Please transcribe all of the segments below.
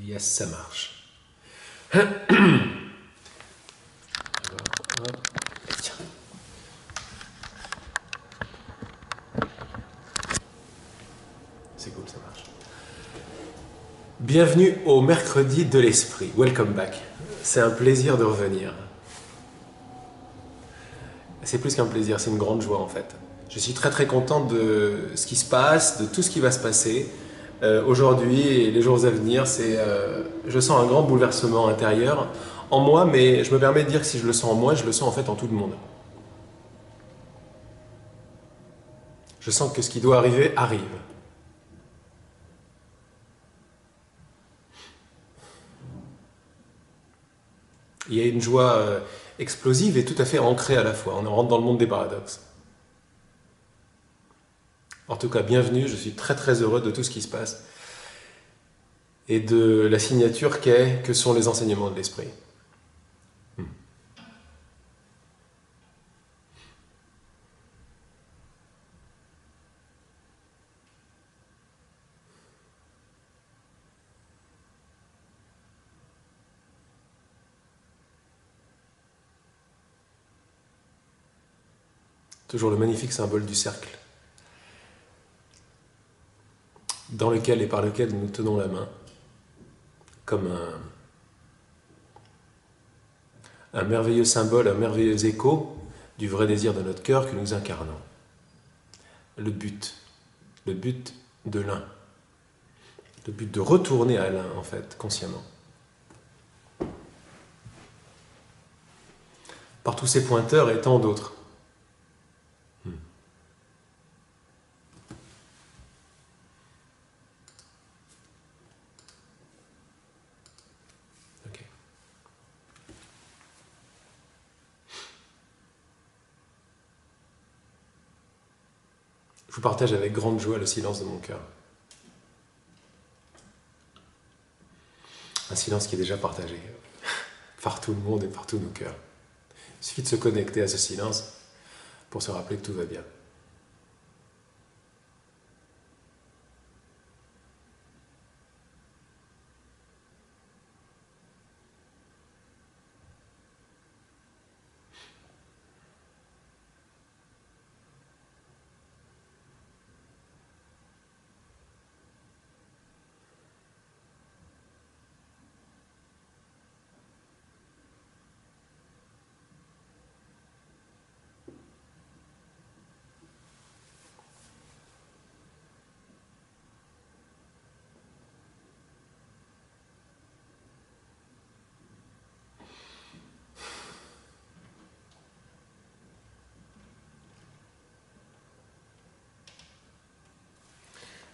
Yes, ça marche. Tiens. C'est cool, ça marche. Bienvenue au mercredi de l'esprit. Welcome back. C'est un plaisir de revenir. C'est plus qu'un plaisir, c'est une grande joie en fait. Je suis très très content de ce qui se passe, de tout ce qui va se passer aujourd'hui et les jours à venir. Je sens un grand bouleversement intérieur en moi, mais je me permets de dire que si je le sens en moi, je le sens en fait en tout le monde. Je sens que ce qui doit arriver, arrive. Il y a une joie explosive et tout à fait ancrée à la fois. On rentre dans le monde des paradoxes. En tout cas, bienvenue, je suis très très heureux de tout ce qui se passe et de la signature que sont les enseignements de l'esprit. Toujours le magnifique symbole du cercle, dans lequel et par lequel nous tenons la main, comme un merveilleux symbole, un merveilleux écho du vrai désir de notre cœur que nous incarnons. Le but de l'un, le but de retourner à l'un, en fait, consciemment. Par tous ces pointeurs et tant d'autres. Ok. Je vous partage avec grande joie le silence de mon cœur. Un silence qui est déjà partagé par tout le monde et par tous nos cœurs. Il suffit de se connecter à ce silence pour se rappeler que tout va bien.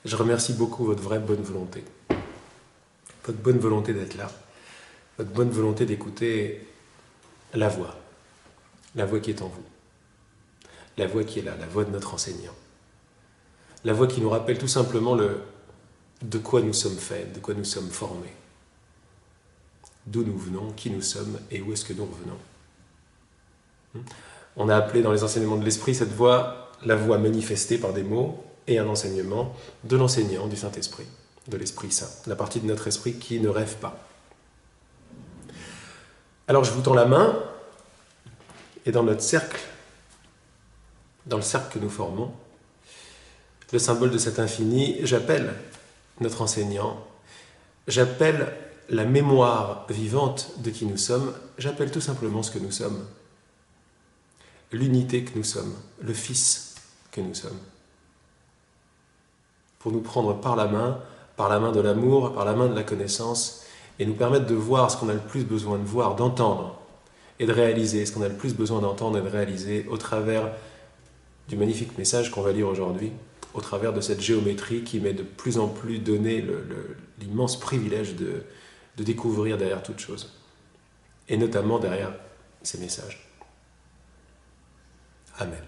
Je remercie beaucoup votre vraie bonne volonté. Votre bonne volonté d'être là. Votre bonne volonté d'écouter la voix qui est en vous. La voix qui est là, la voix de notre enseignant. La voix qui nous rappelle tout simplement de quoi nous sommes faits, de quoi nous sommes formés. D'où nous venons, qui nous sommes et où est-ce que nous revenons. On a appelé dans les enseignements de l'esprit cette voix, la voix manifestée par des mots et un enseignement de l'enseignant du Saint-Esprit, de l'Esprit Saint, la partie de notre esprit qui ne rêve pas. Alors je vous tends la main et dans notre cercle, dans le cercle que nous formons, le symbole de cet infini, j'appelle notre enseignant, j'appelle la mémoire vivante de qui nous sommes, j'appelle tout simplement ce que nous sommes, l'unité que nous sommes, le Fils que nous sommes, pour nous prendre par la main de l'amour, par la main de la connaissance, et nous permettre de voir ce qu'on a le plus besoin de voir, d'entendre et de réaliser, ce qu'on a le plus besoin d'entendre et de réaliser au travers du magnifique message qu'on va lire aujourd'hui, au travers de cette géométrie qui m'est de plus en plus donné l'immense privilège de découvrir derrière toute chose, et notamment derrière ces messages. Amen.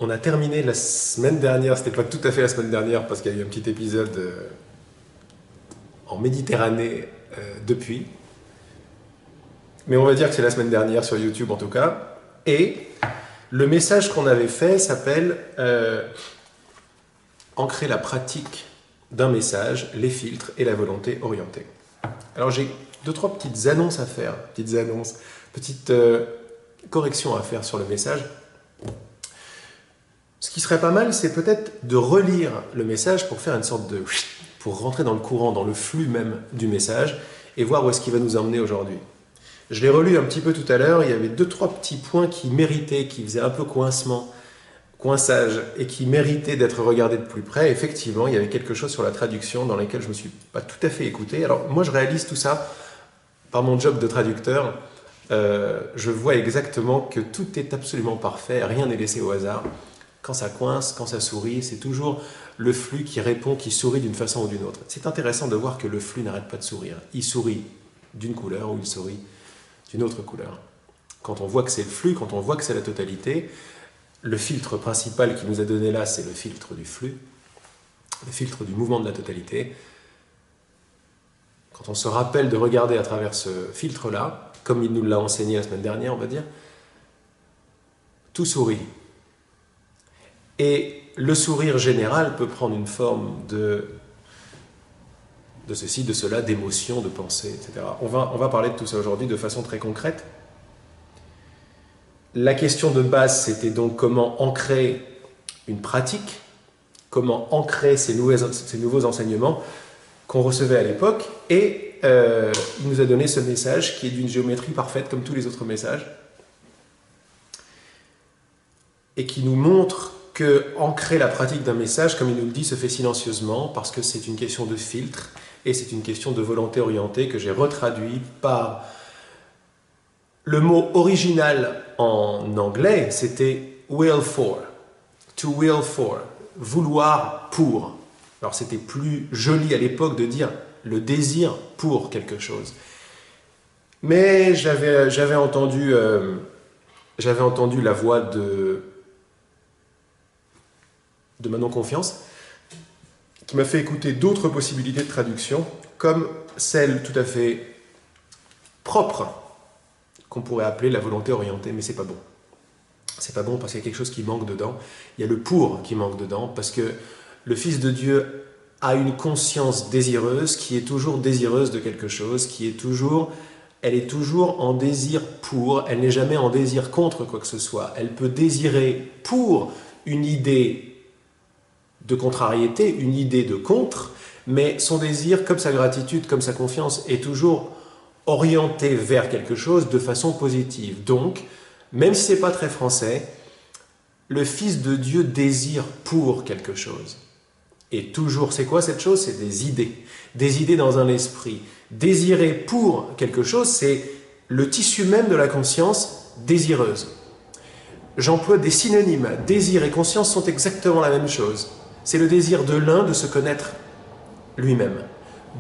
On a terminé la semaine dernière, c'était pas tout à fait la semaine dernière parce qu'il y a eu un petit épisode en Méditerranée depuis, mais on va dire que c'est la semaine dernière sur YouTube en tout cas, et le message qu'on avait fait s'appelle ancrer la pratique d'un message, les filtres et la volonté orientée. Alors j'ai 2-3 petites annonces à faire, petites corrections à faire sur le message. Ce qui serait pas mal, c'est peut-être de relire le message pour faire une sorte de... pour rentrer dans le courant, dans le flux même du message et voir où est-ce qu'il va nous emmener aujourd'hui. Je l'ai relu un petit peu tout à l'heure, il y avait 2-3 petits points qui méritaient, qui faisaient un peu coinçage et qui méritaient d'être regardés de plus près. Effectivement, il y avait quelque chose sur la traduction dans lequel je ne me suis pas tout à fait écouté. Alors moi, je réalise tout ça par mon job de traducteur. Je vois exactement que tout est absolument parfait, rien n'est laissé au hasard. Quand ça coince, quand ça sourit, c'est toujours le flux qui répond, qui sourit d'une façon ou d'une autre. C'est intéressant de voir que le flux n'arrête pas de sourire. Il sourit d'une couleur ou il sourit d'une autre couleur. Quand on voit que c'est le flux, quand on voit que c'est la totalité, le filtre principal qui nous a donné là, c'est le filtre du flux, le filtre du mouvement de la totalité. Quand on se rappelle de regarder à travers ce filtre-là, comme il nous l'a enseigné la semaine dernière, on va dire, tout sourit. Et le sourire général peut prendre une forme de ceci, de cela, d'émotion, de pensée, etc. On va parler de tout ça aujourd'hui de façon très concrète. La question de base, c'était donc comment ancrer une pratique, comment ancrer ces nouveaux enseignements qu'on recevait à l'époque. Et il nous a donné ce message qui est d'une géométrie parfaite comme tous les autres messages et qui nous montre que ancrer la pratique d'un message, comme il nous le dit, se fait silencieusement parce que c'est une question de filtre et c'est une question de volonté orientée que j'ai retraduit par le mot original en anglais, c'était will for, to will for, vouloir pour. Alors c'était plus joli à l'époque de dire le désir pour quelque chose. Mais j'avais entendu la voix de Manon Confiance, qui m'a fait écouter d'autres possibilités de traduction, comme celle tout à fait propre, qu'on pourrait appeler la volonté orientée, mais c'est pas bon. C'est pas bon parce qu'il y a quelque chose qui manque dedans. Il y a le pour qui manque dedans, parce que le Fils de Dieu a une conscience désireuse, qui est toujours désireuse de quelque chose, elle est toujours en désir pour, elle n'est jamais en désir contre quoi que ce soit. Elle peut désirer pour une idée de contrariété, une idée de contre, mais son désir, comme sa gratitude, comme sa confiance, est toujours orienté vers quelque chose de façon positive. Donc, même si ce n'est pas très français, le Fils de Dieu désire pour quelque chose. Et toujours, c'est quoi cette chose? C'est des idées dans un esprit. Désirer pour quelque chose, c'est le tissu même de la conscience désireuse. J'emploie des synonymes. Désir et conscience sont exactement la même chose. C'est le désir de l'un de se connaître lui-même,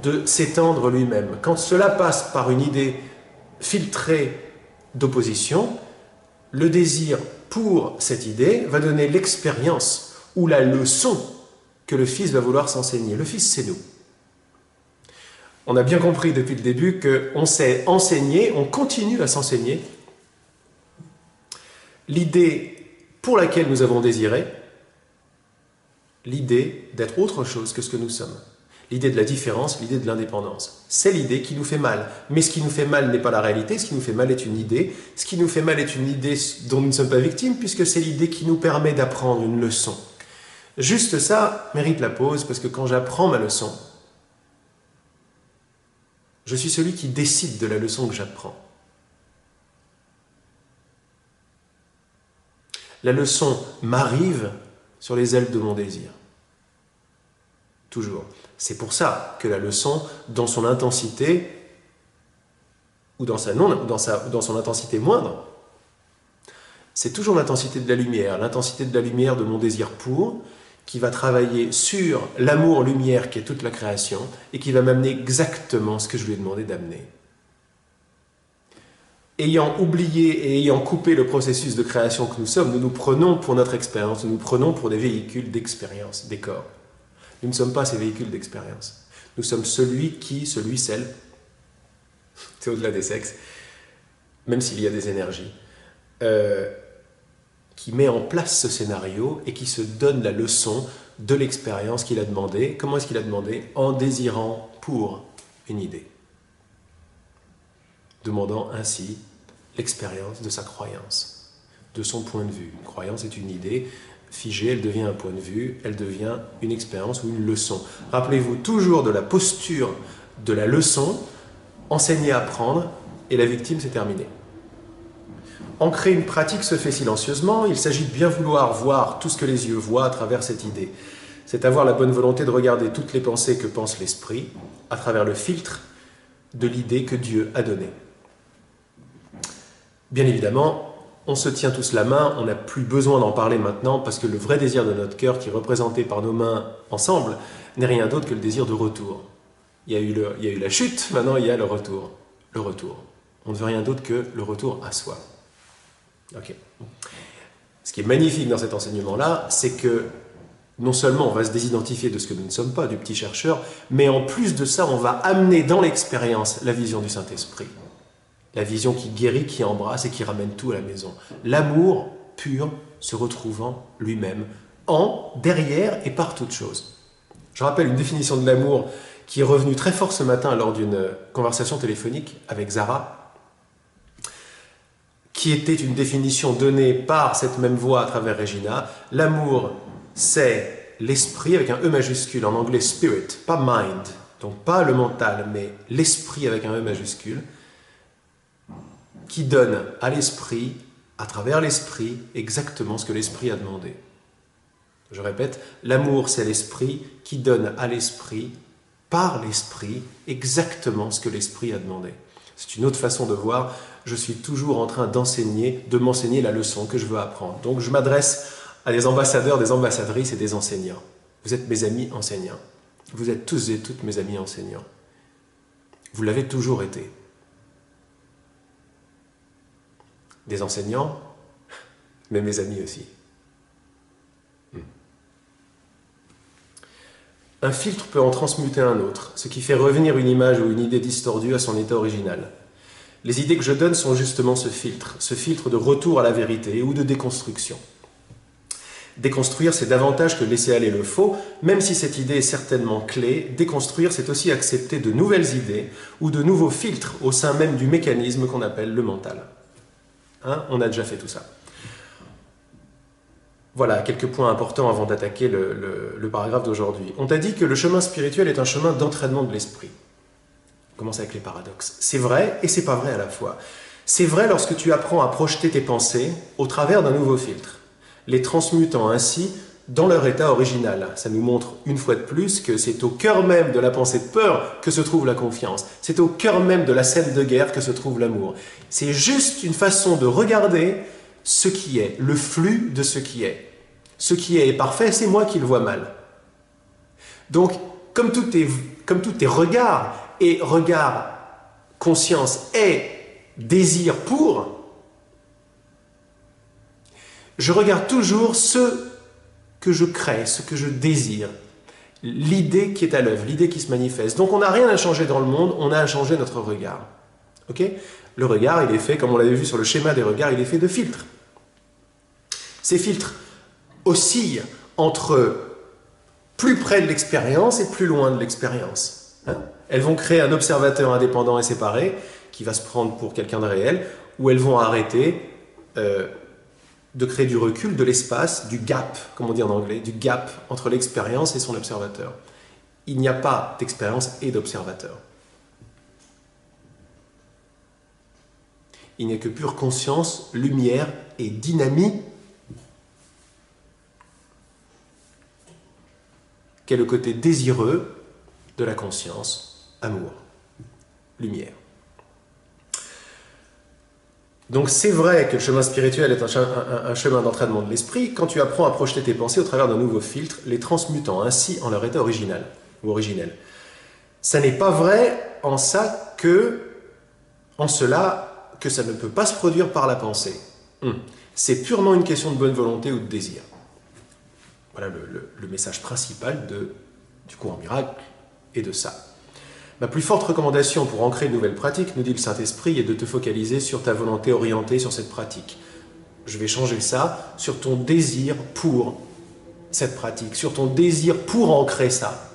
de s'étendre lui-même. Quand cela passe par une idée filtrée d'opposition, le désir pour cette idée va donner l'expérience ou la leçon que le Fils va vouloir s'enseigner. Le Fils, c'est nous. On a bien compris depuis le début qu'on sait enseigner, on continue à s'enseigner l'idée pour laquelle nous avons désiré, l'idée d'être autre chose que ce que nous sommes. L'idée de la différence, l'idée de l'indépendance. C'est l'idée qui nous fait mal. Mais ce qui nous fait mal n'est pas la réalité, ce qui nous fait mal est une idée. Ce qui nous fait mal est une idée dont nous ne sommes pas victimes, puisque c'est l'idée qui nous permet d'apprendre une leçon. Juste ça mérite la pause, parce que quand j'apprends ma leçon, je suis celui qui décide de la leçon que j'apprends. La leçon m'arrive sur les ailes de mon désir. Toujours. C'est pour ça que la leçon, dans son intensité, ou dans son intensité moindre, c'est toujours l'intensité de la lumière de mon désir pour, qui va travailler sur l'amour-lumière qui est toute la création, et qui va m'amener exactement ce que je lui ai demandé d'amener. Ayant oublié et ayant coupé le processus de création que nous sommes, nous nous prenons pour notre expérience, nous nous prenons pour des véhicules d'expérience, des corps. Nous ne sommes pas ces véhicules d'expérience. Nous sommes celle, c'est au-delà des sexes, même s'il y a des énergies, qui met en place ce scénario et qui se donne la leçon de l'expérience qu'il a demandé. Comment est-ce qu'il a demandé? En désirant pour une idée. Demandant ainsi l'expérience de sa croyance, de son point de vue. Une croyance est une idée figée, elle devient un point de vue, elle devient une expérience ou une leçon. Rappelez-vous toujours de la posture de la leçon, enseigner à apprendre, et la victime, c'est terminé. Ancrer une pratique se fait silencieusement, il s'agit de bien vouloir voir tout ce que les yeux voient à travers cette idée. C'est avoir la bonne volonté de regarder toutes les pensées que pense l'esprit à travers le filtre de l'idée que Dieu a donnée. Bien évidemment, on se tient tous la main, on n'a plus besoin d'en parler maintenant parce que le vrai désir de notre cœur, qui est représenté par nos mains ensemble, n'est rien d'autre que le désir de retour. Il y a eu la chute, maintenant il y a le retour. Le retour. On ne veut rien d'autre que le retour à soi. Ok. Ce qui est magnifique dans cet enseignement-là, c'est que non seulement on va se désidentifier de ce que nous ne sommes pas, du petit chercheur, mais en plus de ça, on va amener dans l'expérience la vision du Saint-Esprit. La vision qui guérit, qui embrasse et qui ramène tout à la maison. L'amour pur se retrouvant lui-même en, derrière et par toute chose. Je rappelle une définition de l'amour qui est revenue très fort ce matin lors d'une conversation téléphonique avec Zara, qui était une définition donnée par cette même voix à travers Regina. L'amour, c'est l'esprit avec un E majuscule, en anglais spirit, pas mind, donc pas le mental, mais l'esprit avec un E majuscule, qui donne à l'esprit, à travers l'esprit, exactement ce que l'esprit a demandé. Je répète, l'amour, c'est l'esprit qui donne à l'esprit, par l'esprit, exactement ce que l'esprit a demandé. C'est une autre façon de voir, je suis toujours en train d'enseigner, de m'enseigner la leçon que je veux apprendre. Donc je m'adresse à des ambassadeurs, des ambassadrices et des enseignants. Vous êtes mes amis enseignants. Vous êtes tous et toutes mes amis enseignants. Vous l'avez toujours été. Des enseignants, mais mes amis aussi. Un filtre peut en transmuter un autre, ce qui fait revenir une image ou une idée distordue à son état original. Les idées que je donne sont justement ce filtre de retour à la vérité ou de déconstruction. Déconstruire, c'est davantage que laisser aller le faux, même si cette idée est certainement clé. Déconstruire, c'est aussi accepter de nouvelles idées ou de nouveaux filtres au sein même du mécanisme qu'on appelle le mental. Hein, on a déjà fait tout ça. Voilà, quelques points importants avant d'attaquer le paragraphe d'aujourd'hui. On t'a dit que le chemin spirituel est un chemin d'entraînement de l'esprit. On commence avec les paradoxes. C'est vrai et c'est pas vrai à la fois. C'est vrai lorsque tu apprends à projeter tes pensées au travers d'un nouveau filtre, les transmutant ainsi dans leur état original. Ça nous montre une fois de plus que c'est au cœur même de la pensée de peur que se trouve la confiance. C'est au cœur même de la scène de guerre que se trouve l'amour. C'est juste une façon de regarder ce qui est, le flux de ce qui est. Ce qui est parfait, c'est moi qui le vois mal. Donc, comme tout est regard, et regard, conscience et désir pour, je regarde toujours ce que je crée, ce que je désire, l'idée qui est à l'œuvre, l'idée qui se manifeste. Donc on n'a rien à changer dans le monde, on a à changer notre regard. Okay ? Le regard, il est fait, comme on l'avait vu sur le schéma des regards, il est fait de filtres. Ces filtres oscillent entre plus près de l'expérience et plus loin de l'expérience. Hein ? Elles vont créer un observateur indépendant et séparé, qui va se prendre pour quelqu'un de réel, ou elles vont arrêter de créer du recul, de l'espace, du gap, comme on dit en anglais, du gap entre l'expérience et son observateur. Il n'y a pas d'expérience et d'observateur. Il n'y a que pure conscience, lumière et dynamique, qui est le côté désireux de la conscience, amour, lumière. Donc c'est vrai que le chemin spirituel est un chemin d'entraînement de l'esprit quand tu apprends à projeter tes pensées au travers d'un nouveau filtre, les transmutant ainsi en leur état original ou originel. Ça n'est pas vrai en cela que ça ne peut pas se produire par la pensée. C'est purement une question de bonne volonté ou de désir. Voilà le message principal du courant miracle et de ça. Ma plus forte recommandation pour ancrer une nouvelle pratique, nous dit le Saint-Esprit, est de te focaliser sur ta volonté orientée sur cette pratique. Je vais changer ça sur ton désir pour cette pratique, sur ton désir pour ancrer ça.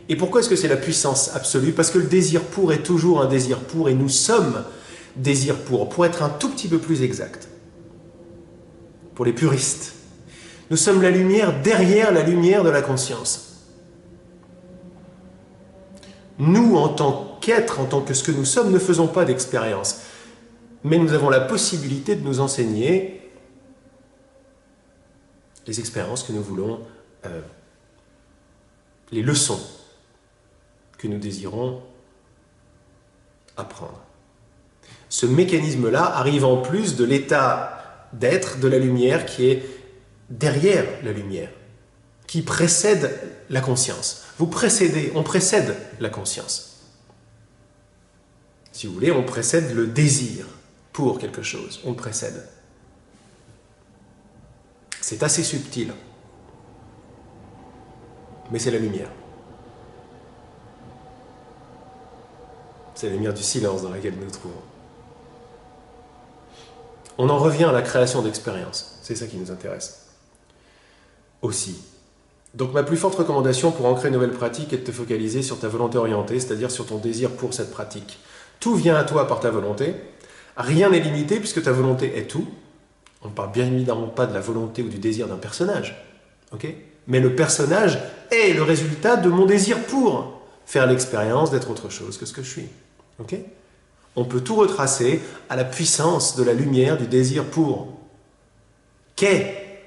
Et pourquoi est-ce que c'est la puissance absolue? Parce que le désir pour est toujours un désir pour, et nous sommes désir pour être un tout petit peu plus exact. Pour les puristes, nous sommes la lumière derrière la lumière de la conscience. Nous, en tant qu'êtres, en tant que ce que nous sommes, ne faisons pas d'expérience. Mais nous avons la possibilité de nous enseigner les expériences que nous voulons, les leçons que nous désirons apprendre. Ce mécanisme-là arrive en plus de l'état d'être de la lumière qui est derrière la lumière, qui précède la conscience. On précède la conscience. Si vous voulez, on précède le désir pour quelque chose, on le précède. C'est assez subtil, mais c'est la lumière. C'est la lumière du silence dans laquelle nous nous trouvons. On en revient à la création d'expériences, c'est ça qui nous intéresse. Aussi. Donc ma plus forte recommandation pour ancrer une nouvelle pratique est de te focaliser sur ta volonté orientée, c'est-à-dire sur ton désir pour cette pratique. Tout vient à toi par ta volonté, rien n'est limité puisque ta volonté est tout. On ne parle bien évidemment pas de la volonté ou du désir d'un personnage, okay? Mais le personnage est le résultat de mon désir pour faire l'expérience d'être autre chose que ce que je suis. Okay? On peut tout retracer à la puissance de la lumière du désir pour. Qu'est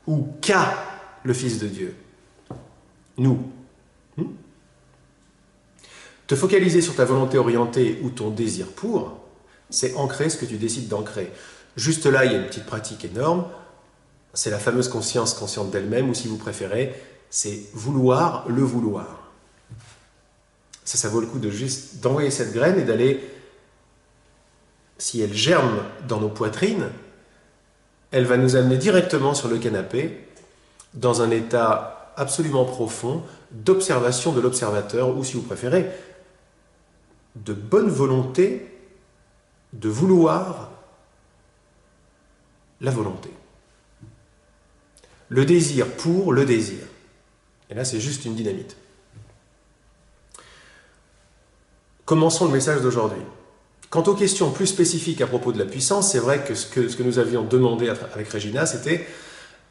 ou qu'a le Fils de Dieu? Nous. Te focaliser sur ta volonté orientée ou ton désir pour, c'est ancrer ce que tu décides d'ancrer. Juste là, il y a une petite pratique énorme, c'est la fameuse conscience consciente d'elle-même, ou si vous préférez, c'est vouloir le vouloir. Ça vaut le coup de juste d'envoyer cette graine et d'aller, si elle germe dans nos poitrines, elle va nous amener directement sur le canapé, dans un état absolument profond d'observation de l'observateur, ou si vous préférez, de bonne volonté de vouloir la volonté. Le désir pour le désir. Et là, c'est juste une dynamite. Commençons le message d'aujourd'hui. Quant aux questions plus spécifiques à propos de la puissance, c'est vrai que ce que nous avions demandé avec Regina, c'était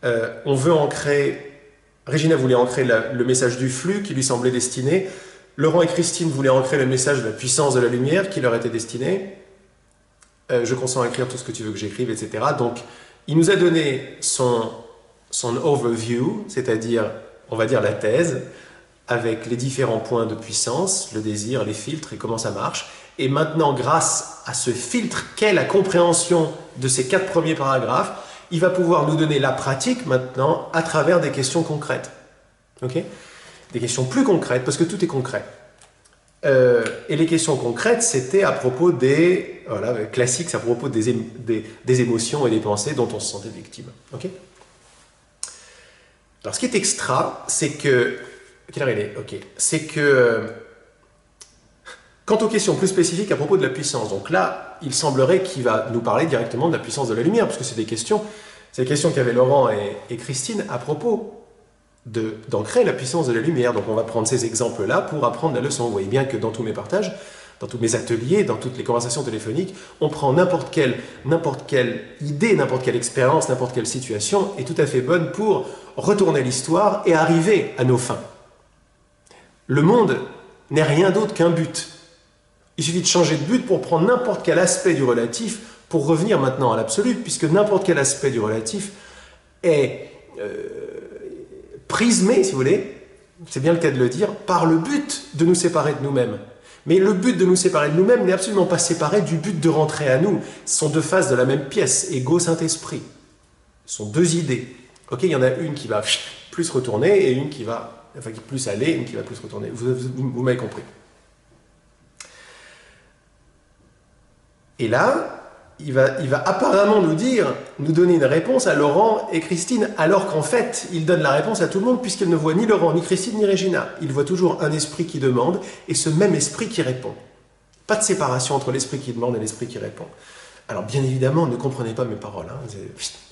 on veut ancrer. Regina voulait ancrer le message du flux qui lui semblait destiné. Laurent et Christine voulaient ancrer le message de la puissance de la lumière qui leur était destiné. Je consens à écrire tout ce que tu veux que j'écrive, etc. Donc, il nous a donné son overview, c'est-à-dire, on va dire, la thèse, avec les différents points de puissance, le désir, les filtres et comment ça marche. Et maintenant, grâce à ce filtre qu'est la compréhension de ces 4 premiers paragraphes, il va pouvoir nous donner la pratique maintenant à travers des questions concrètes. Ok ? Des questions plus concrètes, parce que tout est concret. Et les questions concrètes, c'était à propos des... Voilà, classique, c'est à propos des émotions et des pensées dont on se sentait victime. Ok ? Alors, ce qui est extra, c'est que... Quelle heure il est ? Ok. C'est que... Quant aux questions plus spécifiques à propos de la puissance, donc là, il semblerait qu'il va nous parler directement de la puissance de la lumière, parce que c'est des questions qu'avaient Laurent et Christine à propos d'ancrer la puissance de la lumière. Donc on va prendre ces exemples-là pour apprendre la leçon. Vous voyez bien que dans tous mes partages, dans tous mes ateliers, dans toutes les conversations téléphoniques, on prend n'importe quelle idée, n'importe quelle expérience, n'importe quelle situation est tout à fait bonne pour retourner l'histoire et arriver à nos fins. Le monde n'est rien d'autre qu'un but. Il suffit de changer de but pour prendre n'importe quel aspect du relatif pour revenir maintenant à l'absolu, puisque n'importe quel aspect du relatif est prismé, si vous voulez, c'est bien le cas de le dire, par le but de nous séparer de nous-mêmes. Mais le but de nous séparer de nous-mêmes n'est absolument pas séparé du but de rentrer à nous. Ce sont 2 faces de la même pièce, ego, Saint-Esprit. Ce sont 2 idées. Ok, il y en a une qui va plus retourner et une qui va plus aller, une qui va plus retourner. Vous m'avez compris. Et là, il va apparemment nous donner une réponse à Laurent et Christine, alors qu'en fait, il donne la réponse à tout le monde, puisqu'il ne voit ni Laurent, ni Christine, ni Regina. Il voit toujours un esprit qui demande, et ce même esprit qui répond. Pas de séparation entre l'esprit qui demande et l'esprit qui répond. Alors, bien évidemment, ne comprenez pas mes paroles. Hein.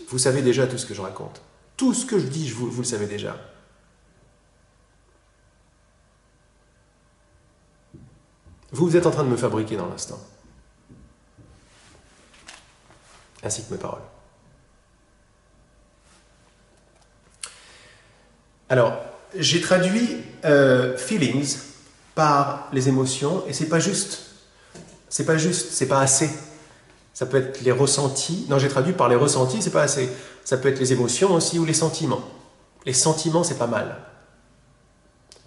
Vous savez déjà tout ce que je raconte. Tout ce que je dis, vous le savez déjà. Vous êtes en train de me fabriquer dans l'instant. Ainsi que mes paroles. Alors, j'ai traduit feelings par les émotions, et c'est pas juste, c'est pas assez. Ça peut être les ressentis. Non, j'ai traduit par les ressentis, c'est pas assez. Ça peut être les émotions aussi ou les sentiments. Les sentiments, c'est pas mal.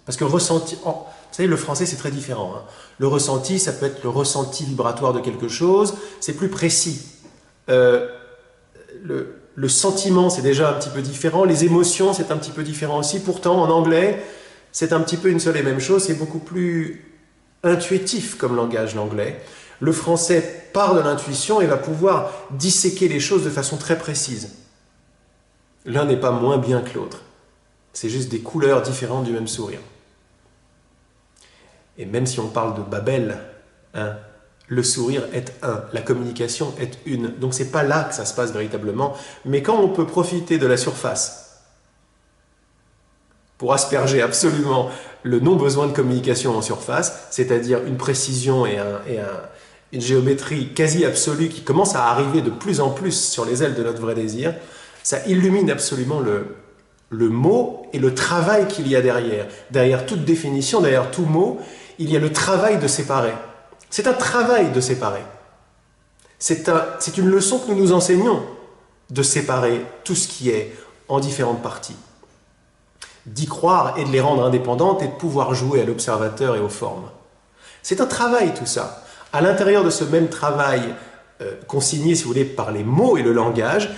Parce que ressenti, vous savez, le français, c'est très différent. Hein. Le ressenti, ça peut être le ressenti vibratoire de quelque chose, c'est plus précis. Le sentiment, c'est déjà un petit peu différent. Les émotions, c'est un petit peu différent aussi. Pourtant, en anglais, c'est un petit peu une seule et même chose. C'est beaucoup plus intuitif comme langage, l'anglais. Le français part de l'intuition et va pouvoir disséquer les choses de façon très précise. L'un n'est pas moins bien que l'autre. C'est juste des couleurs différentes du même sourire. Et même si on parle de Babel, hein, le sourire est un, la communication est une. Donc c'est pas là que ça se passe véritablement. Mais quand on peut profiter de la surface pour asperger absolument le non-besoin de communication en surface, c'est-à-dire une précision et une géométrie quasi absolue qui commence à arriver de plus en plus sur les ailes de notre vrai désir, ça illumine absolument le mot et le travail qu'il y a derrière. Derrière toute définition, derrière tout mot, il y a le travail de séparer. C'est un travail de séparer. C'est une leçon que nous nous enseignons, de séparer tout ce qui est en différentes parties. D'y croire et de les rendre indépendantes et de pouvoir jouer à l'observateur et aux formes. C'est un travail tout ça. À l'intérieur de ce même travail consigné, si vous voulez, par les mots et le langage,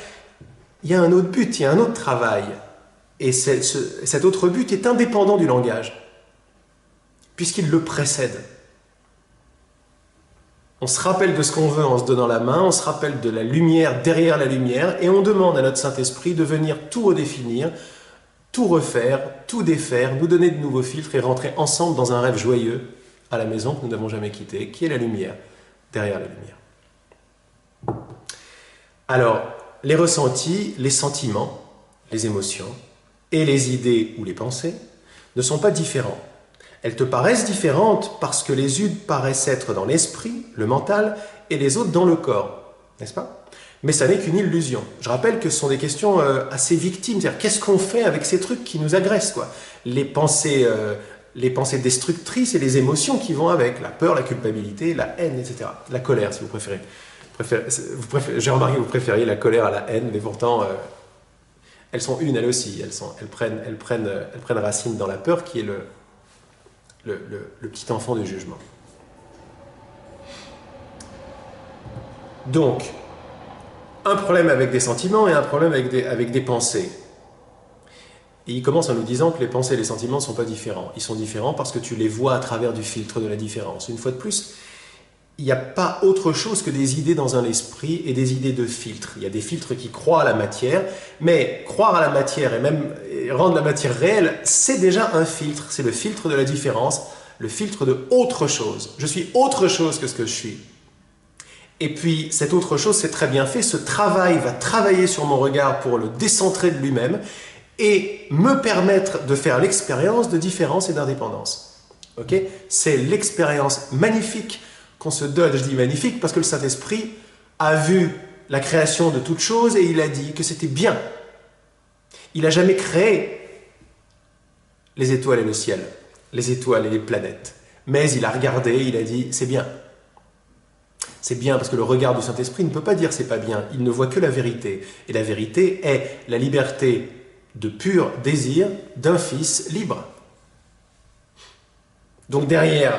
il y a un autre but, il y a un autre travail. Et cet autre but est indépendant du langage, puisqu'il le précède. On se rappelle de ce qu'on veut en se donnant la main, on se rappelle de la lumière derrière la lumière, et on demande à notre Saint-Esprit de venir tout redéfinir, tout refaire, tout défaire, nous donner de nouveaux filtres et rentrer ensemble dans un rêve joyeux à la maison que nous n'avons jamais quittée, qui est la lumière, derrière la lumière. Alors, les ressentis, les sentiments, les émotions et les idées ou les pensées ne sont pas différents. Elles te paraissent différentes parce que les unes paraissent être dans l'esprit, le mental, et les autres dans le corps, n'est-ce pas? Mais ça n'est qu'une illusion. Je rappelle que ce sont des questions assez victimes, c'est-à-dire qu'est-ce qu'on fait avec ces trucs qui nous agressent, quoi? Les pensées destructrices et les émotions qui vont avec, la peur, la culpabilité, la haine, etc. La colère, si vous préférez. J'ai remarqué que vous préfériez la colère à la haine, mais pourtant, elles sont une, elles aussi. Elles prennent racine dans la peur qui est le petit enfant du jugement. Donc, un problème avec des sentiments et un problème avec des pensées. Et il commence en nous disant que les pensées et les sentiments ne sont pas différents. Ils sont différents parce que tu les vois à travers du filtre de la différence. Une fois de plus, il n'y a pas autre chose que des idées dans un esprit et des idées de filtres. Il y a des filtres qui croient à la matière, mais croire à la matière et même rendre la matière réelle, c'est déjà un filtre. C'est le filtre de la différence, le filtre de autre chose. Je suis autre chose que ce que je suis. Et puis, cette autre chose, c'est très bien fait. Ce travail va travailler sur mon regard pour le décentrer de lui-même et me permettre de faire l'expérience de différence et d'indépendance. Okay ? C'est l'expérience magnifique qu'on se donne. Je dis magnifique parce que le Saint-Esprit a vu la création de toutes choses et il a dit que c'était bien. Il n'a jamais créé les étoiles et le ciel, les étoiles et les planètes. Mais il a regardé, il a dit c'est bien. C'est bien parce que le regard du Saint-Esprit ne peut pas dire c'est pas bien. Il ne voit que la vérité. Et la vérité est la liberté de pur désir d'un fils libre. Donc derrière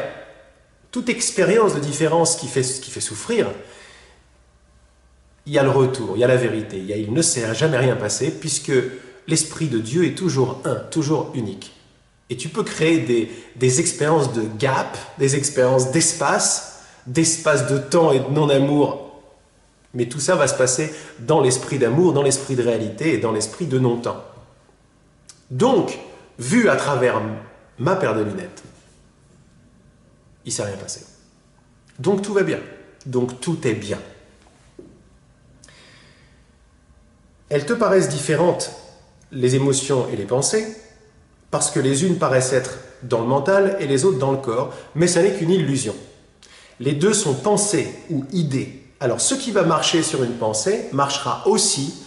toute expérience de différence qui fait souffrir, il y a le retour, il y a la vérité. Il ne s'est jamais rien passé puisque l'Esprit de Dieu est toujours un, toujours unique. Et tu peux créer des expériences de gap, des expériences d'espace de temps et de non-amour. Mais tout ça va se passer dans l'esprit d'amour, dans l'esprit de réalité et dans l'esprit de non-temps. Donc, vu à travers ma paire de lunettes, il ne s'est rien passé. Donc tout va bien. Donc tout est bien. Elles te paraissent différentes les émotions et les pensées, parce que les unes paraissent être dans le mental et les autres dans le corps, mais ça n'est qu'une illusion. Les deux sont pensées ou idées. Alors ce qui va marcher sur une pensée marchera aussi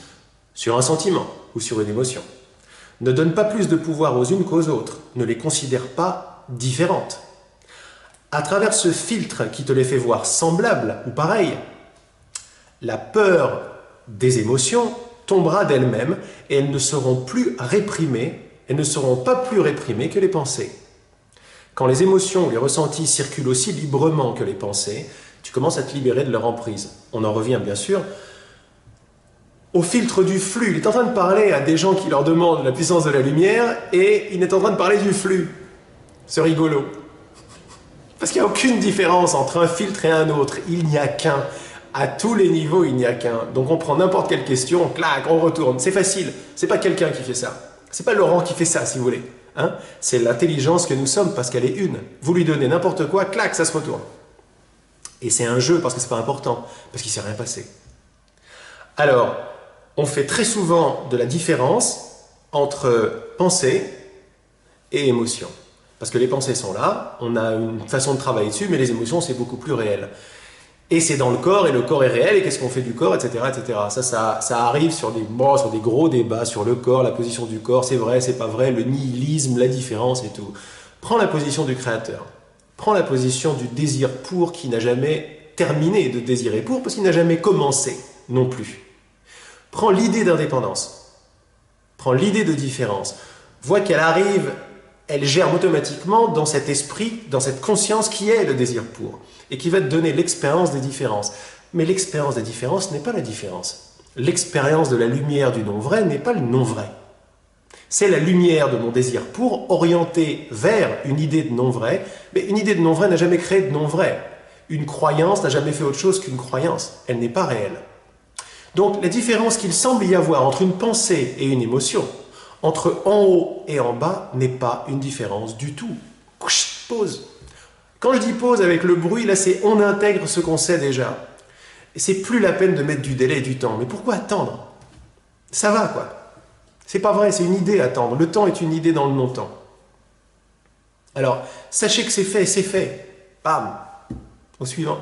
sur un sentiment ou sur une émotion. Ne donne pas plus de pouvoir aux unes qu'aux autres, ne les considère pas différentes. À travers ce filtre qui te les fait voir semblables ou pareilles, la peur des émotions tombera d'elle-même et elles ne seront plus réprimées, elles ne seront pas plus réprimées que les pensées. Quand les émotions ou les ressentis circulent aussi librement que les pensées, tu commences à te libérer de leur emprise. On en revient bien sûr au filtre du flux. Il est en train de parler à des gens qui leur demandent la puissance de la lumière et il est en train de parler du flux. C'est rigolo. Parce qu'il n'y a aucune différence entre un filtre et un autre. Il n'y a qu'un. À tous les niveaux, il n'y a qu'un. Donc on prend n'importe quelle question, clac, on retourne. C'est facile. C'est pas quelqu'un qui fait ça. C'est pas Laurent qui fait ça, si vous voulez. Hein? C'est l'intelligence que nous sommes parce qu'elle est une. Vous lui donnez n'importe quoi, clac, ça se retourne. Et c'est un jeu parce que c'est pas important, parce qu'il ne s'est rien passé. Alors, on fait très souvent de la différence entre pensée et émotion. Parce que les pensées sont là, on a une façon de travailler dessus, mais les émotions, c'est beaucoup plus réel. Et c'est dans le corps, et le corps est réel, et qu'est-ce qu'on fait du corps, etc. etc. Ça arrive sur des gros débats sur le corps, la position du corps, c'est vrai, c'est pas vrai, le nihilisme, la différence et tout. Prends la position du créateur. Prends la position du désir pour qui n'a jamais terminé de désirer pour, parce qu'il n'a jamais commencé non plus. Prends l'idée d'indépendance. Prends l'idée de différence. Vois qu'elle arrive, elle germe automatiquement dans cet esprit, dans cette conscience qui est le désir pour, et qui va te donner l'expérience des différences. Mais l'expérience des différences n'est pas la différence. L'expérience de la lumière du non-vrai n'est pas le non-vrai. C'est la lumière de mon désir pour orienter vers une idée de non-vrai, mais une idée de non-vrai n'a jamais créé de non-vrai. Une croyance n'a jamais fait autre chose qu'une croyance. Elle n'est pas réelle. Donc la différence qu'il semble y avoir entre une pensée et une émotion, entre en haut et en bas, n'est pas une différence du tout. Pause. Quand je dis pause avec le bruit, là c'est on intègre ce qu'on sait déjà. Et c'est plus la peine de mettre du délai et du temps. Mais pourquoi attendre? Ça va quoi. C'est pas vrai, c'est une idée attendre. Le temps est une idée dans le non-temps. Alors, sachez que c'est fait, c'est fait. Bam. Au suivant.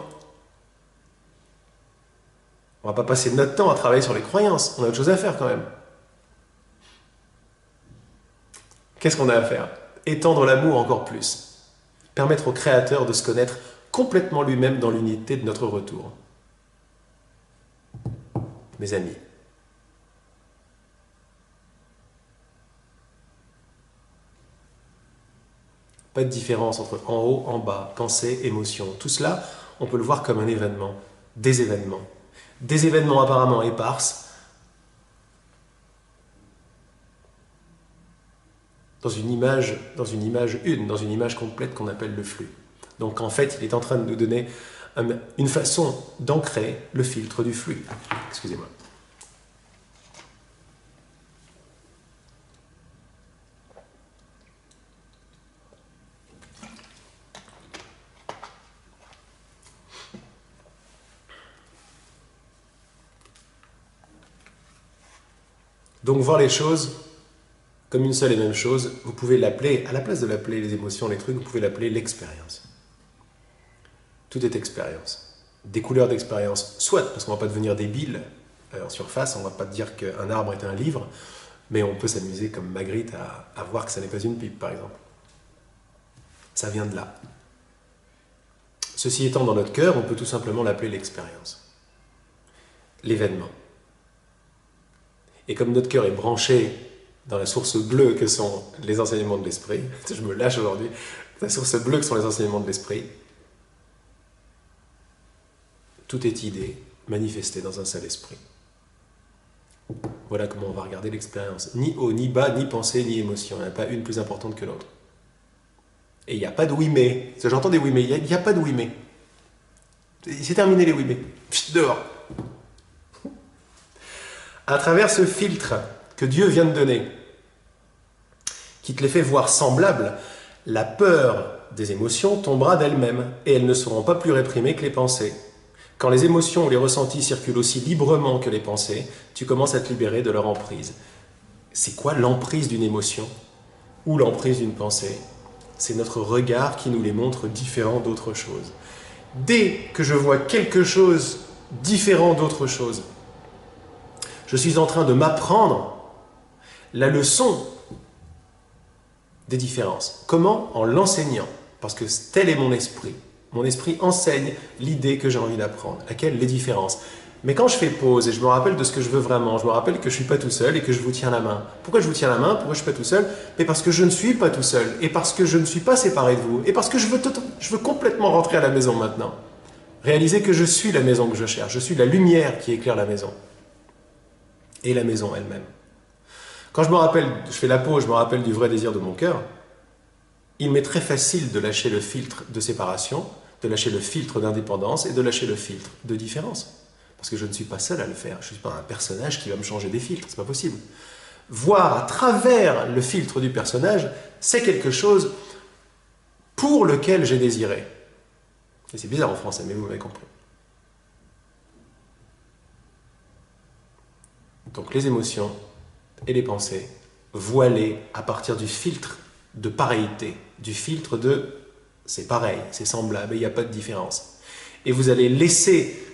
On va pas passer notre temps à travailler sur les croyances. On a autre chose à faire quand même. Qu'est-ce qu'on a à faire? Étendre l'amour encore plus. Permettre au Créateur de se connaître complètement lui-même dans l'unité de notre retour. Mes amis. Pas de différence entre en haut, en bas, pensée, émotion. Tout cela, on peut le voir comme un événement, des événements. Des événements apparemment éparses, dans une image complète qu'on appelle le flux. Donc en fait, il est en train de nous donner une façon d'ancrer le filtre du flux. Excusez-moi. Donc voir les choses comme une seule et même chose, vous pouvez l'appeler, à la place de l'appeler les émotions, les trucs, vous pouvez l'appeler l'expérience. Tout est expérience. Des couleurs d'expérience, soit parce qu'on ne va pas devenir débile en surface, on ne va pas dire qu'un arbre est un livre, mais on peut s'amuser comme Magritte à voir que ça n'est pas une pipe, par exemple. Ça vient de là. Ceci étant dans notre cœur, on peut tout simplement l'appeler l'expérience. L'événement. Et comme notre cœur est branché dans la source bleue que sont les enseignements de l'esprit, je me lâche aujourd'hui, la source bleue que sont les enseignements de l'esprit, tout est idée manifestée dans un seul esprit. Voilà comment on va regarder l'expérience. Ni haut, ni bas, ni pensée, ni émotion. Il n'y en a pas une plus importante que l'autre. Et il n'y a pas de oui mais. J'entends des oui mais. Il n'y a pas de oui mais. C'est terminé les oui mais. Pfft, dehors. À travers ce filtre que Dieu vient de donner, qui te les fait voir semblables, la peur des émotions tombera d'elle-même et elles ne seront pas plus réprimées que les pensées. Quand les émotions ou les ressentis circulent aussi librement que les pensées, tu commences à te libérer de leur emprise. C'est quoi l'emprise d'une émotion ou l'emprise d'une pensée? C'est notre regard qui nous les montre différents d'autre chose. Dès que je vois quelque chose différent d'autre chose, je suis en train de m'apprendre la leçon des différences. Comment? En l'enseignant. Parce que tel est mon esprit. Mon esprit enseigne l'idée que j'ai envie d'apprendre. Laquelle? Les différences. Mais quand je fais pause et je me rappelle de ce que je veux vraiment, je me rappelle que je ne suis pas tout seul et que je vous tiens la main. Pourquoi je vous tiens la main? Pourquoi je ne suis pas tout seul? Mais parce que je ne suis pas tout seul. Et parce que je ne suis pas séparé de vous. Et parce que je veux complètement rentrer à la maison maintenant. Réaliser que je suis la maison que je cherche. Je suis la lumière qui éclaire la maison. Et la maison elle-même. Quand je me rappelle, je fais la pause, je me rappelle du vrai désir de mon cœur, il m'est très facile de lâcher le filtre de séparation, de lâcher le filtre d'indépendance et de lâcher le filtre de différence. Parce que je ne suis pas seul à le faire. Je ne suis pas un personnage qui va me changer des filtres. Ce n'est pas possible. Voir à travers le filtre du personnage, c'est quelque chose pour lequel j'ai désiré. Et c'est bizarre en français, mais vous m'avez compris. Donc les émotions et les pensées voilées à partir du filtre de pareillété, du filtre de c'est pareil, c'est semblable, il n'y a pas de différence. Et vous allez laisser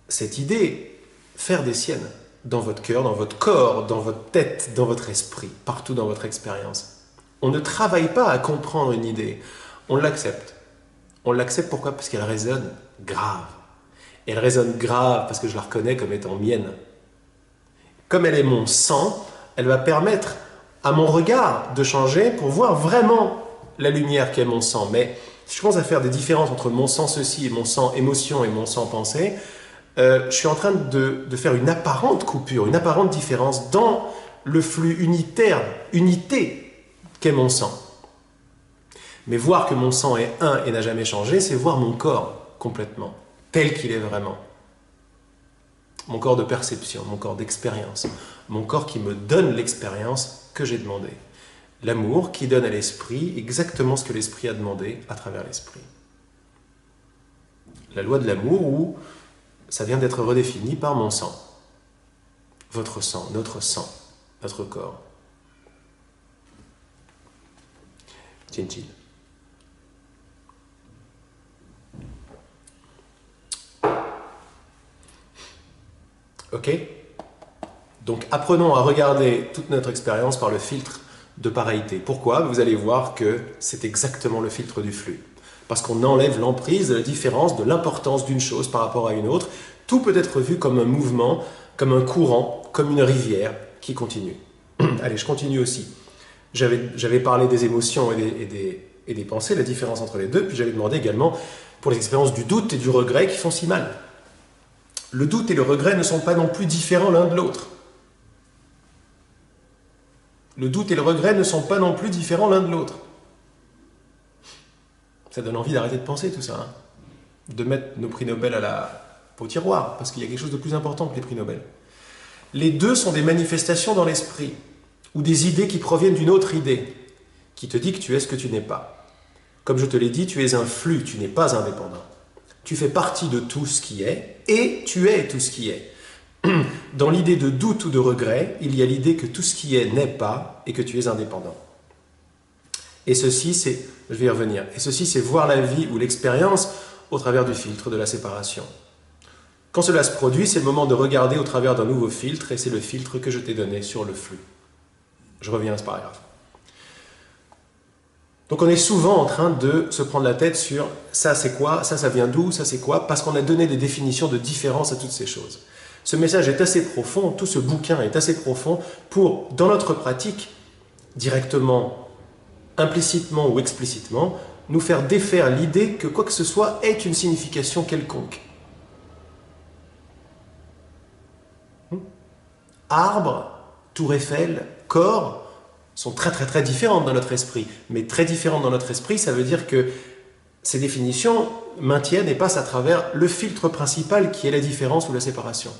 cette idée faire des siennes dans votre cœur, dans votre corps, dans votre tête, dans votre esprit, partout dans votre expérience. On ne travaille pas à comprendre une idée, on l'accepte. On l'accepte pourquoi? Parce qu'elle résonne grave. Et elle résonne grave parce que je la reconnais comme étant mienne. Comme elle est mon sang, elle va permettre à mon regard de changer pour voir vraiment la lumière qu'est mon sang. Mais si je commence à faire des différences entre mon sang ceci et mon sang émotion et mon sang pensée, je suis en train de faire une apparente coupure, une apparente différence dans le flux unitaire, unité qu'est mon sang. Mais voir que mon sang est un et n'a jamais changé, c'est voir mon corps complètement, tel qu'il est vraiment. Mon corps de perception, mon corps d'expérience, mon corps qui me donne l'expérience que j'ai demandée. L'amour qui donne à l'esprit exactement ce que l'esprit a demandé à travers l'esprit. La loi de l'amour où ça vient d'être redéfini par mon sang. Votre sang, notre corps. Chin-chin. Ok? Donc apprenons à regarder toute notre expérience par le filtre de pareillété. Pourquoi? Vous allez voir que c'est exactement le filtre du flux. Parce qu'on enlève l'emprise de la différence, de l'importance d'une chose par rapport à une autre. Tout peut être vu comme un mouvement, comme un courant, comme une rivière qui continue. Allez, je continue aussi. J'avais parlé des émotions et des pensées, la différence entre les deux, puis j'avais demandé également pour les expériences du doute et du regret qui font si mal. Le doute et le regret ne sont pas non plus différents l'un de l'autre. Le doute et le regret ne sont pas non plus différents l'un de l'autre. Ça donne envie d'arrêter de penser tout ça, hein. De mettre nos prix Nobel au tiroir, parce qu'il y a quelque chose de plus important que les prix Nobel. Les deux sont des manifestations dans l'esprit, ou des idées qui proviennent d'une autre idée, qui te dit que tu es ce que tu n'es pas. Comme je te l'ai dit, tu es un flux, tu n'es pas indépendant. Tu fais partie de tout ce qui est, et tu es tout ce qui est. Dans l'idée de doute ou de regret, il y a l'idée que tout ce qui est n'est pas, et que tu es indépendant. Et ceci, je vais y revenir, et ceci, c'est voir la vie ou l'expérience au travers du filtre de la séparation. Quand cela se produit, c'est le moment de regarder au travers d'un nouveau filtre, et c'est le filtre que je t'ai donné sur le flux. Je reviens à ce paragraphe. Donc on est souvent en train de se prendre la tête sur ça c'est quoi, ça vient d'où, ça c'est quoi, parce qu'on a donné des définitions de différence à toutes ces choses. Ce message est assez profond, tout ce bouquin est assez profond pour, dans notre pratique, directement, implicitement ou explicitement, nous faire défaire l'idée que quoi que ce soit ait une signification quelconque. Arbre, tour Eiffel, corps sont très différentes dans notre esprit. Mais très différentes dans notre esprit, ça veut dire que ces définitions maintiennent et passent à travers le filtre principal qui est la différence ou la séparation.